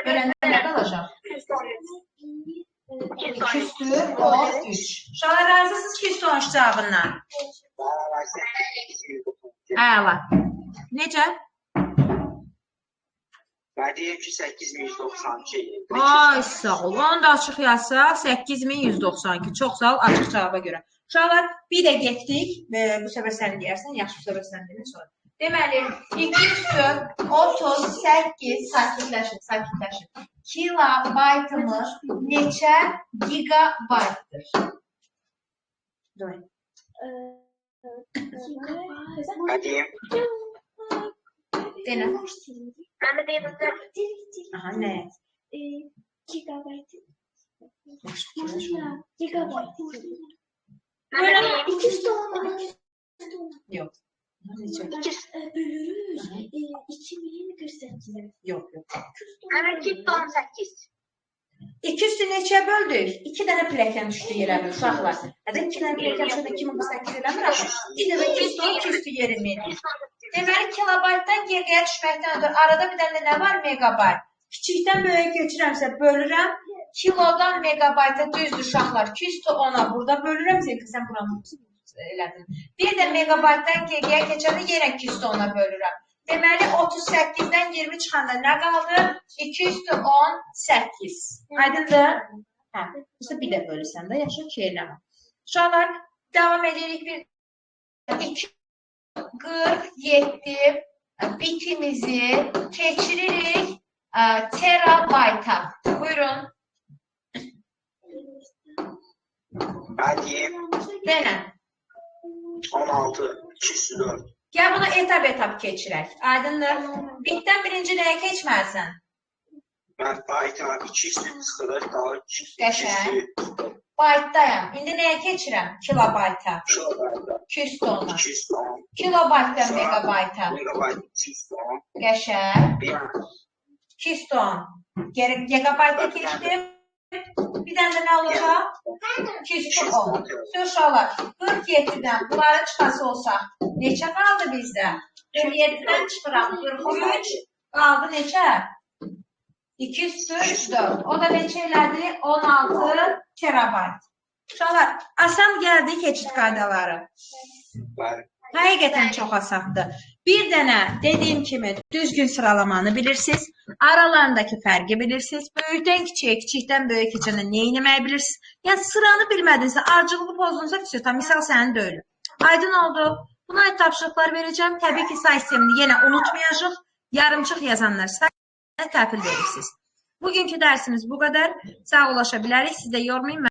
Böləndə nə qalacaq? 213. Uşaqlar razısınız 213 cavabından. Əla. Necə? Ben deyim ki 8192. Ay sağ ol. Onu da açıq yazsaq 8192. Çox sağ ol açıq cavaba görə. Uşaqlar bir də getdik. Bu səfər sən deyərsən, yaxşı bu səfər sən demə sonra. Deməli 238 sakitləşin. Kilobaytımız neçə gigabaytdır? Hadi. Denə. Ben de deyim. Aha, nə? Gigabayt. Gigabayt. Böyle 200 dolar. Yox. Neçə? Bölürüz. 2048. Yox. Evet 218. 200'ü neçəyə böldük? 2 dənə piləkən düşdü yerə uşaqlar. Hədə 2 dənə piləkən düşdü 2048 eləmir axı. 2 dənə 200 yerinə. Deməli kilobaytdan gigaya düşməkdən ötürü arada bir dənə nə var? Megabayt. Kiçikdən böyüyə keçirəmsə bölürəm. Kilodan megabayta düzdür uşaqlar. 210'a burada bölürəm. Sən buranı elədin. Bir də megabaytdan gigaya keçəndə yenə 210'a bölürəm. Deməli 38'dən 20 çıxanda nə qaldı? 218. Aydındır? Hə. Bu bir də bölürsən də yaxşı ki eləmə. Uşaqlar davam edirik bir 47 bitimizi keçiririk terabayta. Buyurun. Hadi. Denən. 16. 204. Gəl bunu etap keçirək. Aydındır. Bitdən birinci nəyə keçməlisən? Ben bayta 200 kadar daha Qəşəng. Baytdayam. İndi nəyə keçirəm? Kilobayta. 210'a. 210. Kilobaytdan megabayta. Megabayt 210. Qəşəng. 210. Gigabayta keçdim. Bir dənə nə olacaq? 210. Uşaqlar, 47'dən bunları çıxası olsaq, neçə qaldı bizdə? 47'dən çıxıram, 43 qaldı neçə? 244. O da neçə elədi? 16 terabayt. Uşaqlar, asan gəldi keçid qaydaları. Həqiqətən çox asandır. Bir dənə dediyim kimi düzgün sıralamanı bilirsiniz. Aralarındakı fərqi bilirsiniz. Böyükdən kiçiyə, kiçikdən böyük keçəndə nə etməyi bilirsiniz. Yəni sıranı bilmədinsə, ardıcılığı pozulunsa tam misal sənin deyil. Aydın oldu. Buna ait tapşırıqlar verəcəm. Təbii ki, say sistemini yenə unutmayacaq. Yarımçıq yazanlar sayına təhvil verirsiniz. Bugünkü dərsimiz bu qədər. Sağ ulaşa bilərik. Siz də yormayın.